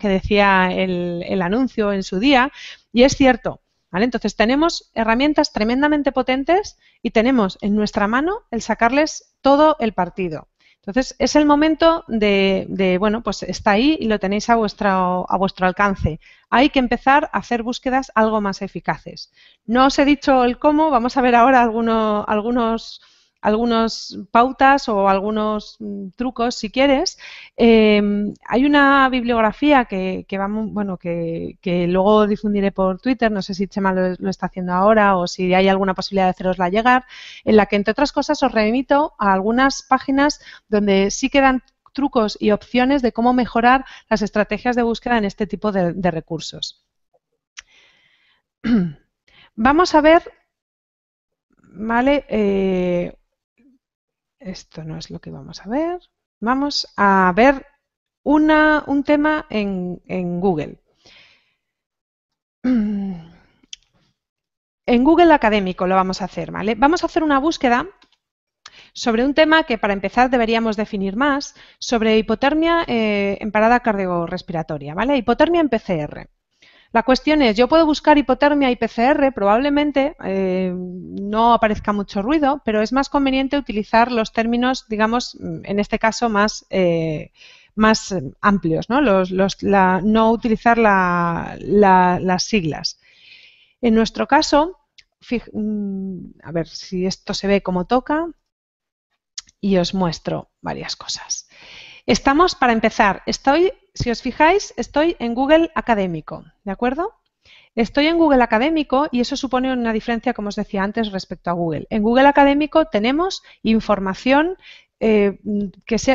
el anuncio en su día, y es cierto, ¿vale? Entonces tenemos herramientas tremendamente potentes y tenemos en nuestra mano el sacarles todo el partido. Entonces, es el momento bueno, pues está ahí y lo tenéis a vuestro alcance. Hay que empezar a hacer búsquedas algo más eficaces. No os he dicho el cómo, vamos a ver ahora algunos pautas o algunos trucos, si quieres. Hay una bibliografía que luego difundiré por Twitter, no sé si Chema lo está haciendo ahora o si hay alguna posibilidad de hacerosla llegar, en la que, entre otras cosas, os remito a algunas páginas donde sí quedan trucos y opciones de cómo mejorar las estrategias de búsqueda en este tipo de recursos. Vamos a ver, ¿vale? Esto no es lo que vamos a ver. Vamos a ver un tema en Google. En Google Académico lo vamos a hacer, ¿vale? Vamos a hacer una búsqueda sobre un tema que, para empezar, deberíamos definir más, sobre hipotermia en parada cardiorrespiratoria, ¿vale? Hipotermia en PCR. La cuestión es, yo puedo buscar hipotermia y PCR, probablemente no aparezca mucho ruido, pero es más conveniente utilizar los términos, digamos, en este caso más amplios, ¿no? No utilizar las siglas. En nuestro caso, a ver si esto se ve como toca y os muestro varias cosas. Estamos, para empezar, si os fijáis, estoy en Google Académico, ¿de acuerdo? Estoy en Google Académico y eso supone una diferencia, como os decía antes, respecto a Google. En Google Académico tenemos información que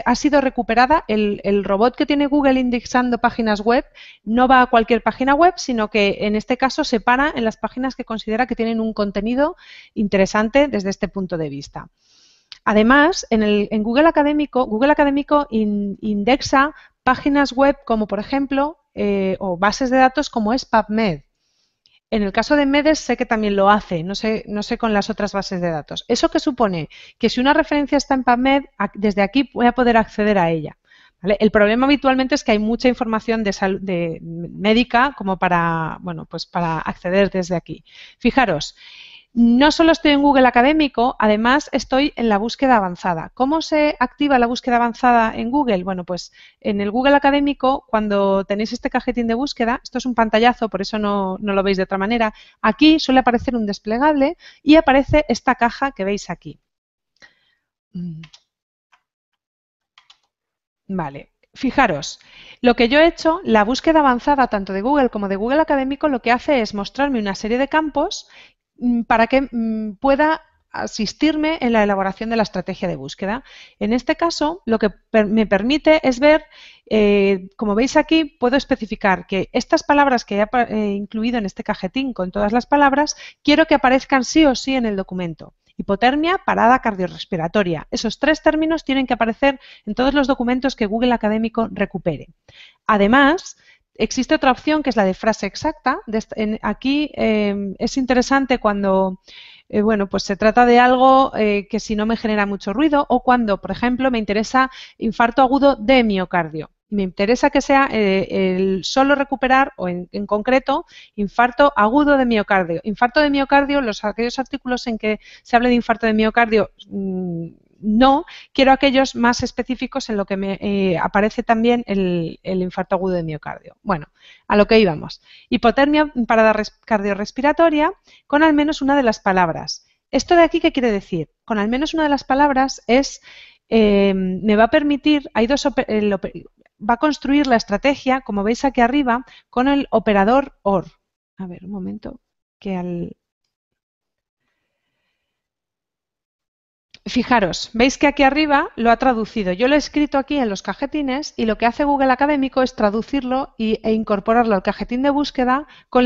ha sido recuperada. El robot que tiene Google indexando páginas web no va a cualquier página web, sino que en este caso se para en las páginas que considera que tienen un contenido interesante desde este punto de vista. Además, en Google Académico indexa páginas web como, por ejemplo, o bases de datos como es PubMed. En el caso de MEDES sé que también lo hace, no sé con las otras bases de datos. ¿Eso qué supone? Que si una referencia está en PubMed, desde aquí voy a poder acceder a ella, ¿vale? El problema habitualmente es que hay mucha información médica como para acceder desde aquí. Fijaros. No solo estoy en Google Académico, además estoy en la búsqueda avanzada. ¿Cómo se activa la búsqueda avanzada en Google? Bueno, pues en el Google Académico, cuando tenéis este cajetín de búsqueda, esto es un pantallazo, por eso no lo veis de otra manera, aquí suele aparecer un desplegable y aparece esta caja que veis aquí. Vale. Fijaros, lo que yo he hecho, la búsqueda avanzada tanto de Google como de Google Académico, lo que hace es mostrarme una serie de campos para que pueda asistirme en la elaboración de la estrategia de búsqueda. En este caso, lo que me permite es ver, como veis aquí, puedo especificar que estas palabras que he incluido en este cajetín con todas las palabras, quiero que aparezcan sí o sí en el documento. Hipotermia, parada cardiorrespiratoria. Esos 3 términos tienen que aparecer en todos los documentos que Google Académico recupere. Además, existe otra opción que es la de frase exacta. Aquí es interesante cuando bueno, pues se trata de algo que si no me genera mucho ruido o cuando, por ejemplo, me interesa infarto agudo de miocardio. Me interesa que sea el solo recuperar o en concreto infarto agudo de miocardio. Infarto de miocardio, aquellos artículos en que se hable de infarto de miocardio, no, quiero aquellos más específicos en lo que me aparece también el infarto agudo de miocardio. Bueno, a lo que íbamos. Hipotermia, parada cardiorrespiratoria con al menos una de las palabras. ¿Esto de aquí qué quiere decir? Con al menos una de las palabras es, me va a permitir, va a construir la estrategia, como veis aquí arriba, con el operador OR. A ver, un momento, que Fijaros, veis que aquí arriba lo ha traducido. Yo lo he escrito aquí en los cajetines y lo que hace Google Académico es traducirlo e incorporarlo al cajetín de búsqueda con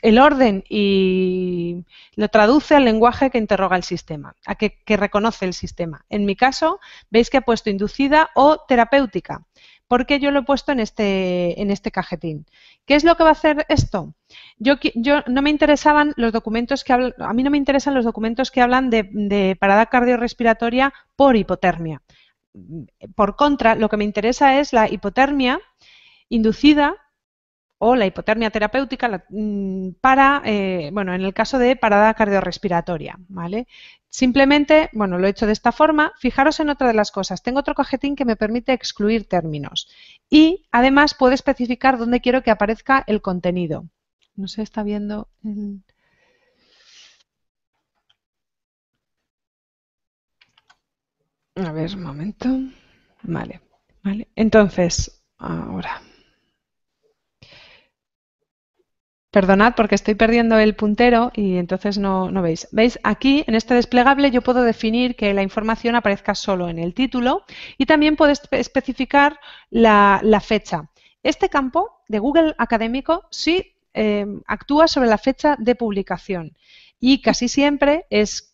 el orden y lo traduce al lenguaje que interroga el sistema, que reconoce el sistema. En mi caso, veis que ha puesto inducida o terapéutica, porque yo lo he puesto en este cajetín. ¿Qué es lo que va a hacer esto? No me interesaban los documentos que hablan, a mí no me interesan los documentos que hablan de parada cardiorrespiratoria por hipotermia. Por contra, lo que me interesa es la hipotermia inducida o la hipotermia terapéutica bueno, en el caso de parada cardiorrespiratoria, ¿vale? Simplemente, bueno, lo he hecho de esta forma. Fijaros en otra de las cosas. Tengo otro cajetín que me permite excluir términos y además puedo especificar dónde quiero que aparezca el contenido. No se está viendo A ver, un momento. Vale, vale. Entonces, ahora... Perdonad porque estoy perdiendo el puntero y entonces no veis. ¿Veis? Aquí en este desplegable yo puedo definir que la información aparezca solo en el título y también puedo especificar la fecha. Este campo de Google Académico sí actúa sobre la fecha de publicación y casi siempre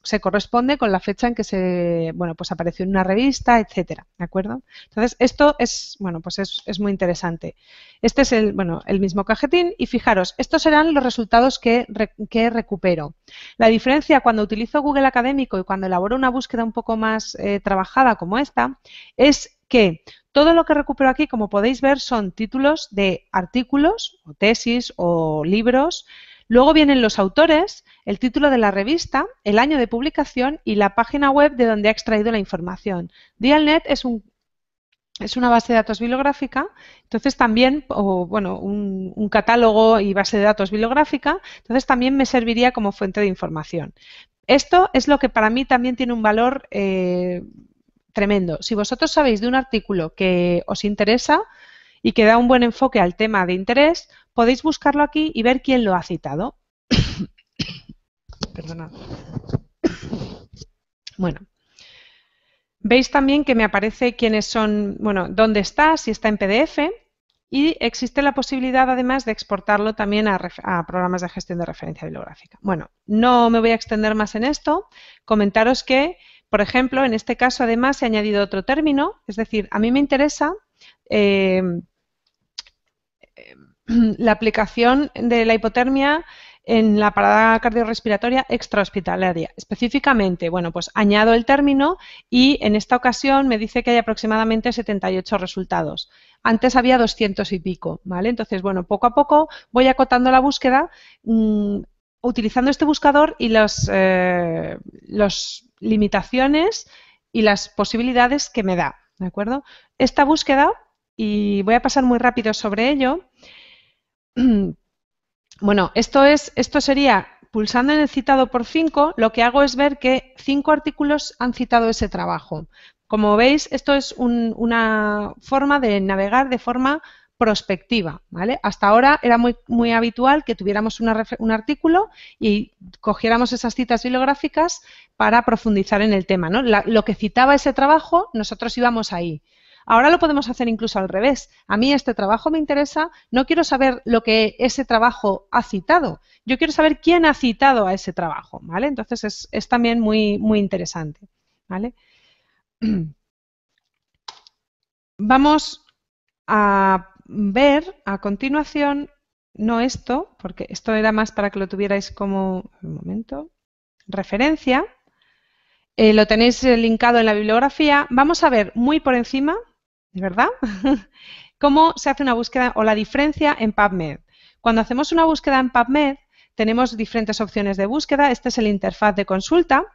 se corresponde con la fecha en que pues apareció en una revista, etcétera, ¿de acuerdo? Entonces, esto es, bueno, pues es muy interesante. Este es el mismo cajetín y fijaros, estos serán los resultados que recupero. La diferencia cuando utilizo Google Académico y cuando elaboro una búsqueda un poco más trabajada como esta es que todo lo que recupero aquí, como podéis ver, son títulos de artículos o tesis o libros. Luego vienen los autores, el título de la revista, el año de publicación y la página web de donde ha extraído la información. Dialnet es una base de datos bibliográfica, entonces también, un catálogo y base de datos bibliográfica, entonces también me serviría como fuente de información. Esto es lo que para mí también tiene un valor tremendo. Si vosotros sabéis de un artículo que os interesa y que da un buen enfoque al tema de interés, podéis buscarlo aquí y ver quién lo ha citado. Perdonad. Bueno. Veis también que me aparece quiénes son, dónde está, si está en PDF y existe la posibilidad además de exportarlo también a programas de gestión de referencia bibliográfica. Bueno, no me voy a extender más en esto, comentaros que, por ejemplo, en este caso además he añadido otro término, es decir, a mí me interesa la aplicación de la hipotermia en la parada cardiorrespiratoria extrahospitalaria. Específicamente, bueno, pues añado el término y en esta ocasión me dice que hay aproximadamente 78 resultados. Antes había 200 y pico, ¿vale? Entonces, bueno, poco a poco voy acotando la búsqueda utilizando este buscador y las limitaciones y las posibilidades que me da, ¿de acuerdo? Esta búsqueda, y voy a pasar muy rápido sobre ello. Bueno, esto sería, pulsando en el citado por 5, lo que hago es ver que 5 artículos han citado ese trabajo. Como veis, esto es una forma de navegar de forma prospectiva, ¿vale? Hasta ahora era muy habitual que tuviéramos un artículo y cogiéramos esas citas bibliográficas para profundizar en el tema, ¿no? Lo que citaba ese trabajo, nosotros íbamos ahí. Ahora lo podemos hacer incluso al revés. A mí este trabajo me interesa, no quiero saber lo que ese trabajo ha citado, yo quiero saber quién ha citado a ese trabajo, ¿vale? Entonces es también muy interesante, ¿vale? Vamos a ver a continuación, no esto, porque esto era más para que lo tuvierais como, un momento, referencia. Lo tenéis linkado en la bibliografía. Vamos a ver muy por encima, ¿de verdad? Cómo se hace una búsqueda o la diferencia en PubMed. Cuando hacemos una búsqueda en PubMed, tenemos diferentes opciones de búsqueda. Este es el interfaz de consulta.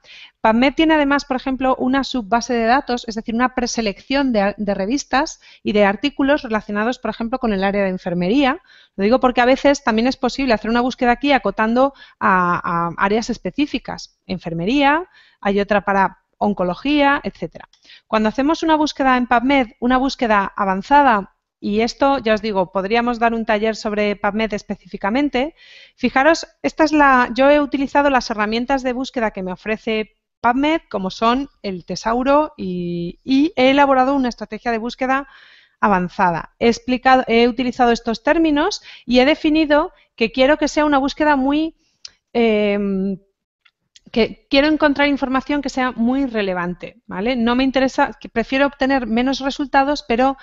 PubMed tiene además, por ejemplo, una subbase de datos, es decir, una preselección de revistas y de artículos relacionados, por ejemplo, con el área de enfermería. Lo digo porque a veces también es posible hacer una búsqueda aquí acotando a áreas específicas. Enfermería, hay otra para oncología, etcétera. Cuando hacemos una búsqueda en PubMed, una búsqueda avanzada, y esto, ya os digo, podríamos dar un taller sobre PubMed específicamente. Fijaros, yo he utilizado las herramientas de búsqueda que me ofrece PubMed, como son el Tesauro, y he elaborado una estrategia de búsqueda avanzada. He utilizado estos términos y he definido que quiero que sea una búsqueda que quiero encontrar información que sea muy relevante, ¿vale? No me interesa, que prefiero obtener menos resultados, pero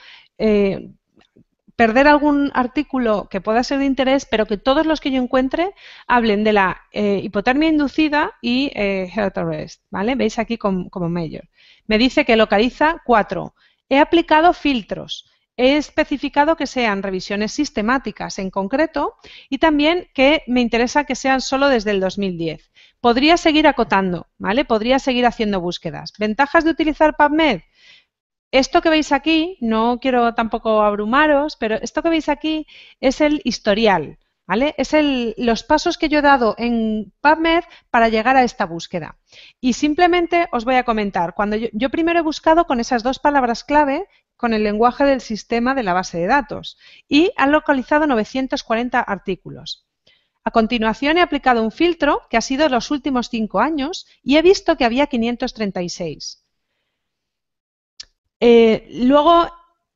perder algún artículo que pueda ser de interés, pero que todos los que yo encuentre hablen de la hipotermia inducida y heart arrest, ¿vale? Veis aquí como mayor. Me dice que localiza 4. He aplicado filtros. He especificado que sean revisiones sistemáticas en concreto y también que me interesa que sean solo desde el 2010. Podría seguir acotando, ¿vale? Podría seguir haciendo búsquedas. ¿Ventajas de utilizar PubMed? Esto que veis aquí, no quiero tampoco abrumaros, pero esto que veis aquí es el historial, ¿vale? Es los pasos que yo he dado en PubMed para llegar a esta búsqueda. Y simplemente os voy a comentar, cuando yo primero he buscado con esas 2 palabras clave, con el lenguaje del sistema de la base de datos, y han localizado 940 artículos. A continuación he aplicado un filtro, que ha sido los últimos 5 años, y he visto que había 536. Luego,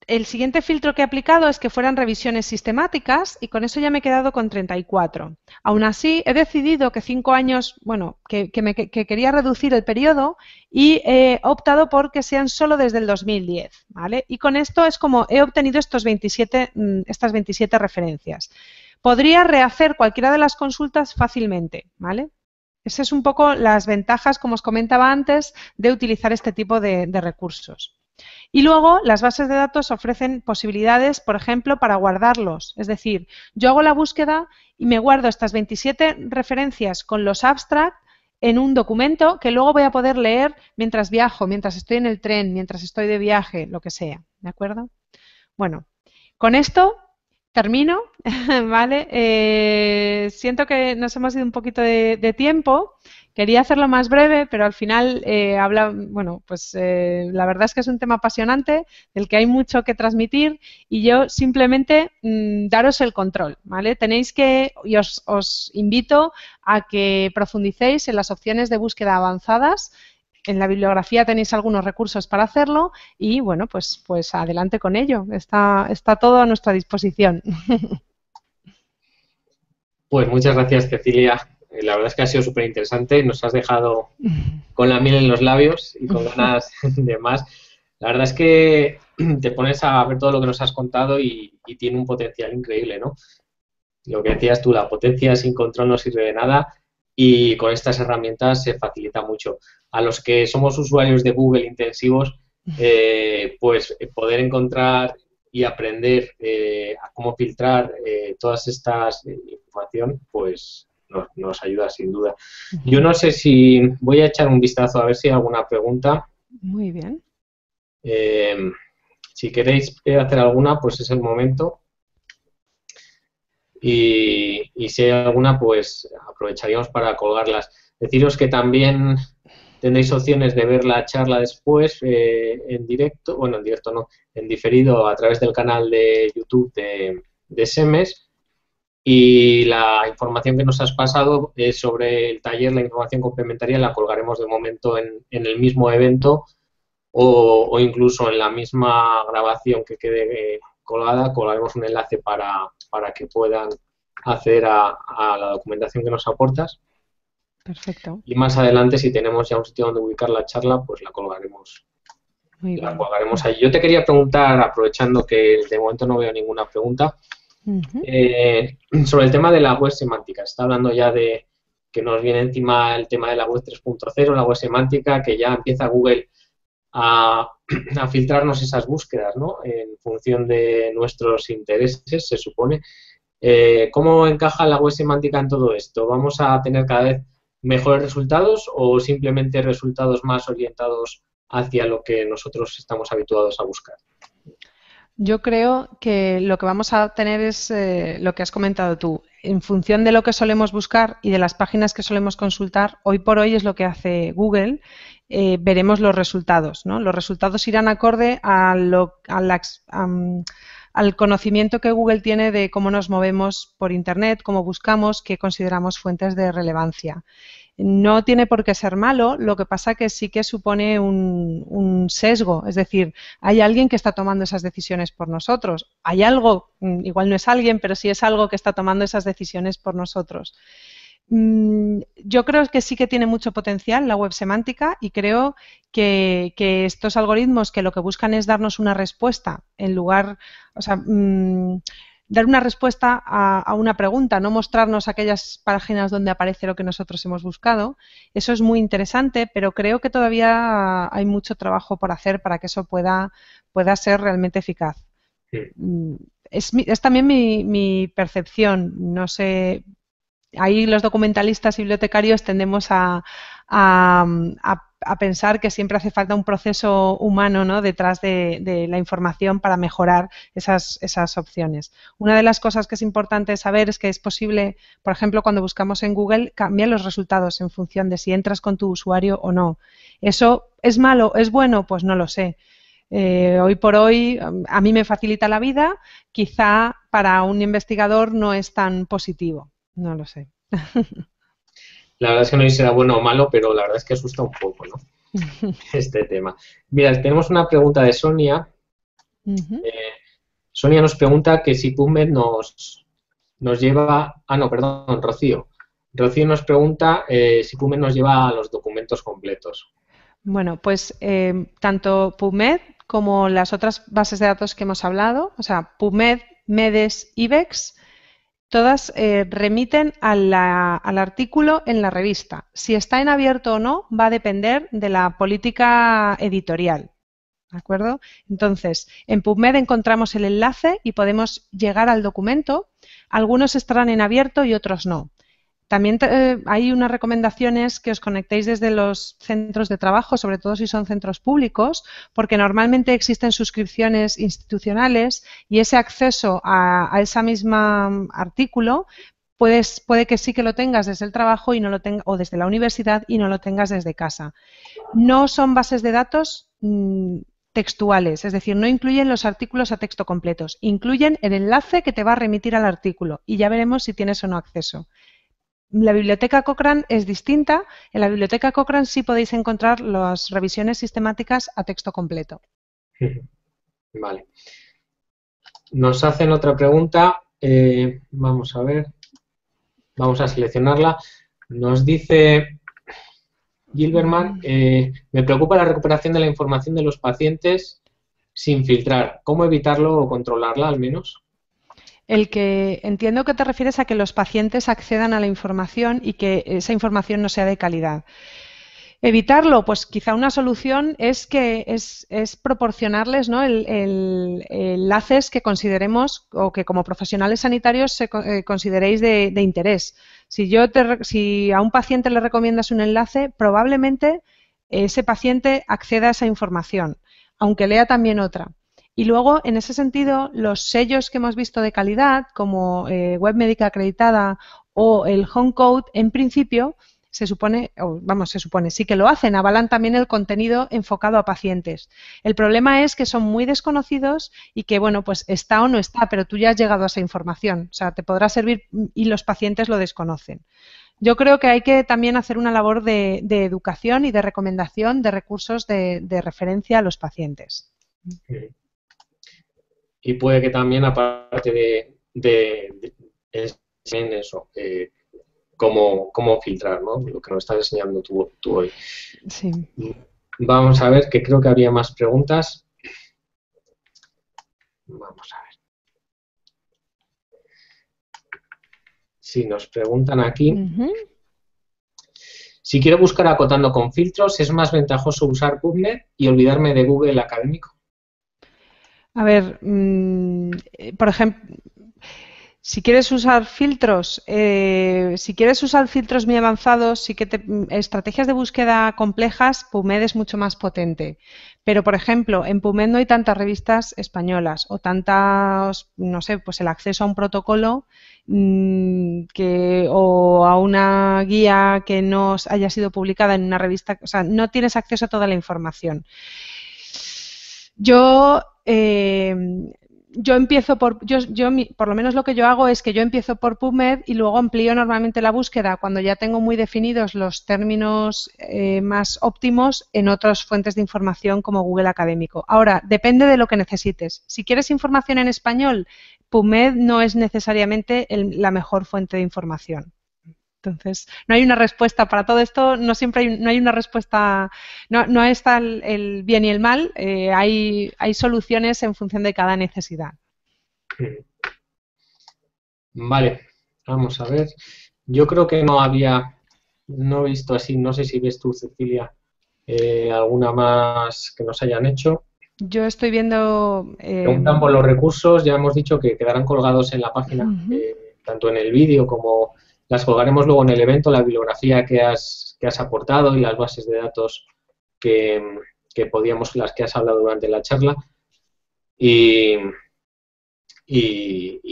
el siguiente filtro que he aplicado es que fueran revisiones sistemáticas y con eso ya me he quedado con 34. Aún así, he decidido que 5 años, bueno, que quería reducir el periodo y he optado por que sean solo desde el 2010, ¿vale? Y con esto es como he obtenido estas 27 referencias. Podría rehacer cualquiera de las consultas fácilmente, ¿vale? Esas son un poco las ventajas, como os comentaba antes, de utilizar este tipo de recursos. Y luego las bases de datos ofrecen posibilidades, por ejemplo, para guardarlos. Es decir, yo hago la búsqueda y me guardo estas 27 referencias con los abstracts en un documento que luego voy a poder leer mientras viajo, mientras estoy en el tren, mientras estoy de viaje, lo que sea. ¿De acuerdo? Bueno, con esto termino, ¿vale? Siento que nos hemos ido un poquito de tiempo. Quería hacerlo más breve, pero al final la verdad es que es un tema apasionante, del que hay mucho que transmitir y yo simplemente daros el control, ¿vale? Y os invito a que profundicéis en las opciones de búsqueda avanzadas. En la bibliografía tenéis algunos recursos para hacerlo y, bueno, pues adelante con ello. Está todo a nuestra disposición. Pues muchas gracias, Cecilia. La verdad es que ha sido súper interesante. Nos has dejado con la miel en los labios y con ganas de más. La verdad es que te pones a ver todo lo que nos has contado y tiene un potencial increíble, ¿no? Lo que decías tú, la potencia sin control no sirve de nada y con estas herramientas se facilita mucho. A los que somos usuarios de Google intensivos, pues poder encontrar y aprender a cómo filtrar todas estas información, pues nos ayuda sin duda. Yo no sé si voy a echar un vistazo a ver si hay alguna pregunta. Muy bien. Si queréis hacer alguna, pues es el momento. Y si hay alguna, pues aprovecharíamos para colgarlas. Deciros que también tendréis opciones de ver la charla después en directo, bueno, en directo no, en diferido a través del canal de YouTube de SEMES. Y la información que nos has pasado sobre el taller, la información complementaria, la colgaremos de momento en el mismo evento o incluso en la misma grabación que quede colgada, colgaremos un enlace para que puedan acceder a la documentación que nos aportas. Perfecto. Y más adelante, si tenemos ya un sitio donde ubicar la charla, pues la colgaremos. Muy bien. La colgaremos ahí. Yo te quería preguntar, aprovechando que de momento no veo ninguna pregunta, sobre el tema de la web semántica. Está hablando ya de que nos viene encima el tema de la web 3.0, la web semántica, que ya empieza Google a filtrarnos esas búsquedas, ¿no? En función de nuestros intereses, se supone. ¿Cómo encaja la web semántica en todo esto? ¿Vamos a tener cada vez mejores resultados o simplemente resultados más orientados hacia lo que nosotros estamos habituados a buscar? Yo creo que lo que vamos a tener es lo que has comentado tú. En función de lo que solemos buscar y de las páginas que solemos consultar, hoy por hoy es lo que hace Google, veremos los resultados, ¿no? Los resultados irán acorde al conocimiento que Google tiene de cómo nos movemos por Internet, cómo buscamos, qué consideramos fuentes de relevancia. No tiene por qué ser malo, lo que pasa que sí que supone un sesgo, es decir, hay alguien que está tomando esas decisiones por nosotros. Hay algo, igual no es alguien, pero sí es algo que está tomando esas decisiones por nosotros. Yo creo que sí que tiene mucho potencial la web semántica y creo que estos algoritmos que lo que buscan es darnos una respuesta en lugar, o sea, dar una respuesta a una pregunta, no mostrarnos aquellas páginas donde aparece lo que nosotros hemos buscado. Eso es muy interesante, pero creo que todavía hay mucho trabajo por hacer para que eso pueda ser realmente eficaz. Sí. Es también mi percepción, no sé. Ahí los documentalistas y bibliotecarios tendemos a pensar que siempre hace falta un proceso humano, ¿no?, detrás de la información para mejorar esas opciones. Una de las cosas que es importante saber es que es posible, por ejemplo, cuando buscamos en Google, cambiar los resultados en función de si entras con tu usuario o no. ¿Eso es malo? ¿Es bueno? Pues no lo sé. Hoy por hoy a mí me facilita la vida, quizá para un investigador no es tan positivo. No lo sé. La verdad es que no sé si será bueno o malo, pero la verdad es que asusta un poco, ¿no? Este tema. Mira, tenemos una pregunta de Sonia. Sonia nos pregunta que si PubMed nos lleva... Ah, no, perdón, Rocío. Rocío nos pregunta si PubMed nos lleva a los documentos completos. Bueno, pues tanto PubMed como las otras bases de datos que hemos hablado, o sea, PubMed, MEDES, IBEX, todas remiten al artículo en la revista. Si está en abierto o no va a depender de la política editorial. ¿De acuerdo? Entonces, en PubMed encontramos el enlace y podemos llegar al documento. Algunos estarán en abierto y otros no. También hay unas recomendaciones que os conectéis desde los centros de trabajo, sobre todo si son centros públicos, porque normalmente existen suscripciones institucionales y ese acceso a ese mismo artículo puede que sí que lo tengas desde el trabajo y no lo o desde la universidad y no lo tengas desde casa. No son bases de datos textuales, es decir, no incluyen los artículos a texto completos, incluyen el enlace que te va a remitir al artículo y ya veremos si tienes o no acceso. La biblioteca Cochrane es distinta. En la biblioteca Cochrane sí podéis encontrar las revisiones sistemáticas a texto completo. Vale. Nos hacen otra pregunta. Vamos a ver. Vamos a seleccionarla. Nos dice Gilberman, me preocupa la recuperación de la información de los pacientes sin filtrar. ¿Cómo evitarlo o controlarla al menos? El que entiendo que te refieres a que los pacientes accedan a la información y que esa información no sea de calidad. Evitarlo, pues quizá una solución es proporcionarles, ¿no?, enlaces que consideremos o que como profesionales sanitarios consideréis de interés. Si a un paciente le recomiendas un enlace, probablemente ese paciente acceda a esa información, aunque lea también otra. Y luego, en ese sentido, los sellos que hemos visto de calidad, como Web Médica Acreditada o el Home Code, en principio, se supone, o vamos, se supone, sí que lo hacen, avalan también el contenido enfocado a pacientes. El problema es que son muy desconocidos y que, bueno, pues está o no está, pero tú ya has llegado a esa información. O sea, te podrá servir y los pacientes lo desconocen. Yo creo que hay que también hacer una labor de educación y de recomendación de recursos de referencia a los pacientes. Y puede que también, aparte de eso, cómo filtrar, ¿no? Lo que nos estás enseñando tú hoy. Sí. Vamos a ver, que creo que había más preguntas. Vamos a ver. Sí, nos preguntan aquí. Si quiero buscar acotando con filtros, ¿es más ventajoso usar PubMed y olvidarme de Google Académico? A ver, por ejemplo, si quieres usar filtros, muy avanzados, estrategias de búsqueda complejas, PubMed es mucho más potente. Pero, por ejemplo, en PubMed no hay tantas revistas españolas o tantas, no sé, pues el acceso a un protocolo o a una guía que no haya sido publicada en una revista, o sea, no tienes acceso a toda la información. Yo empiezo por lo menos lo que yo hago es que yo empiezo por PubMed y luego amplío normalmente la búsqueda cuando ya tengo muy definidos los términos más óptimos en otras fuentes de información como Google Académico. Ahora, depende de lo que necesites. Si quieres información en español, PubMed no es necesariamente la mejor fuente de información. Entonces, no hay una respuesta para todo esto, no hay una respuesta, no está el bien y el mal, hay soluciones en función de cada necesidad. Vale, vamos a ver. Yo creo que no he visto así, no sé si ves tú, Cecilia, alguna más que nos hayan hecho. Yo estoy viendo... Preguntan por los recursos, ya hemos dicho que quedarán colgados en la página, tanto en el vídeo como las colgaremos luego en el evento, la bibliografía que has aportado y las bases de datos las que has hablado durante la charla. Y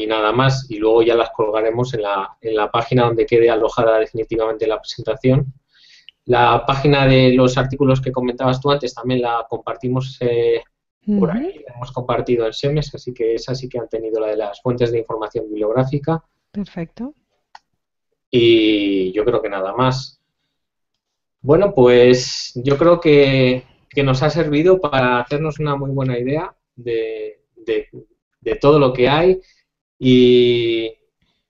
nada más, y luego ya las colgaremos en la página donde quede alojada definitivamente la presentación. La página de los artículos que comentabas tú antes también la compartimos por aquí, la hemos compartido en SEMES, así que esa sí que han tenido la de las fuentes de información bibliográfica. Perfecto. Y yo creo que nada más. Bueno, pues yo creo que nos ha servido para hacernos una muy buena idea de todo lo que hay y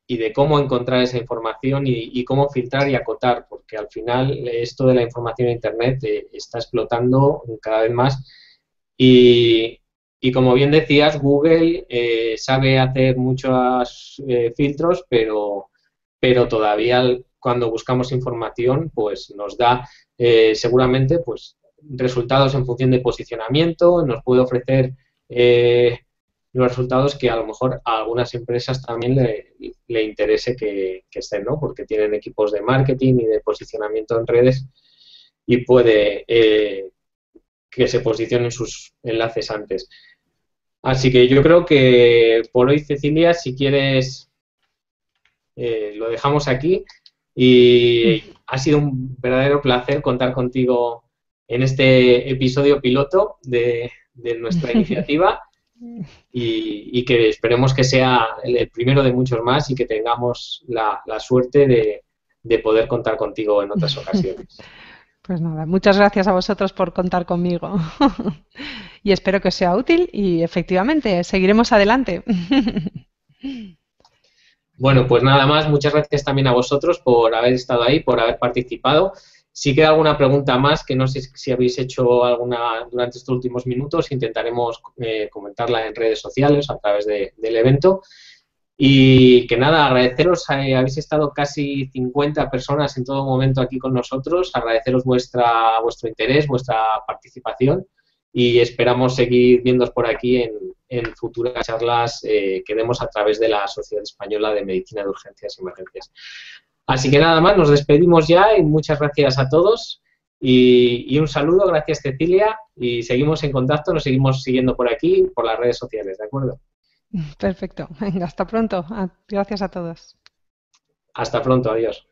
de cómo encontrar esa información y cómo filtrar y acotar, porque al final esto de la información en Internet está explotando cada vez más y como bien decías, Google sabe hacer muchos filtros, pero todavía cuando buscamos información pues nos da seguramente pues resultados en función de posicionamiento, nos puede ofrecer los resultados que a lo mejor a algunas empresas también le interese que estén, ¿no? Porque tienen equipos de marketing y de posicionamiento en redes y puede que se posicionen sus enlaces antes. Así que yo creo que por hoy, Cecilia, si quieres, lo dejamos aquí y ha sido un verdadero placer contar contigo en este episodio piloto de nuestra iniciativa y que esperemos que sea el primero de muchos más y que tengamos la suerte de poder contar contigo en otras ocasiones. Pues nada, muchas gracias a vosotros por contar conmigo y espero que os sea útil y efectivamente seguiremos adelante. Bueno, pues nada más, muchas gracias también a vosotros por haber estado ahí, por haber participado. Si queda alguna pregunta más, que no sé si habéis hecho alguna durante estos últimos minutos, intentaremos comentarla en redes sociales a través del evento. Y que nada, agradeceros, habéis estado casi 50 personas en todo momento aquí con nosotros, agradeceros vuestro interés, vuestra participación y esperamos seguir viéndoos por aquí en futuras charlas que demos a través de la Sociedad Española de Medicina de Urgencias y Emergencias. Así que nada más, nos despedimos ya y muchas gracias a todos y un saludo, gracias Cecilia y seguimos en contacto, nos seguimos siguiendo por aquí, por las redes sociales, ¿de acuerdo? Perfecto. Venga, hasta pronto. Gracias a todos. Hasta pronto. Adiós.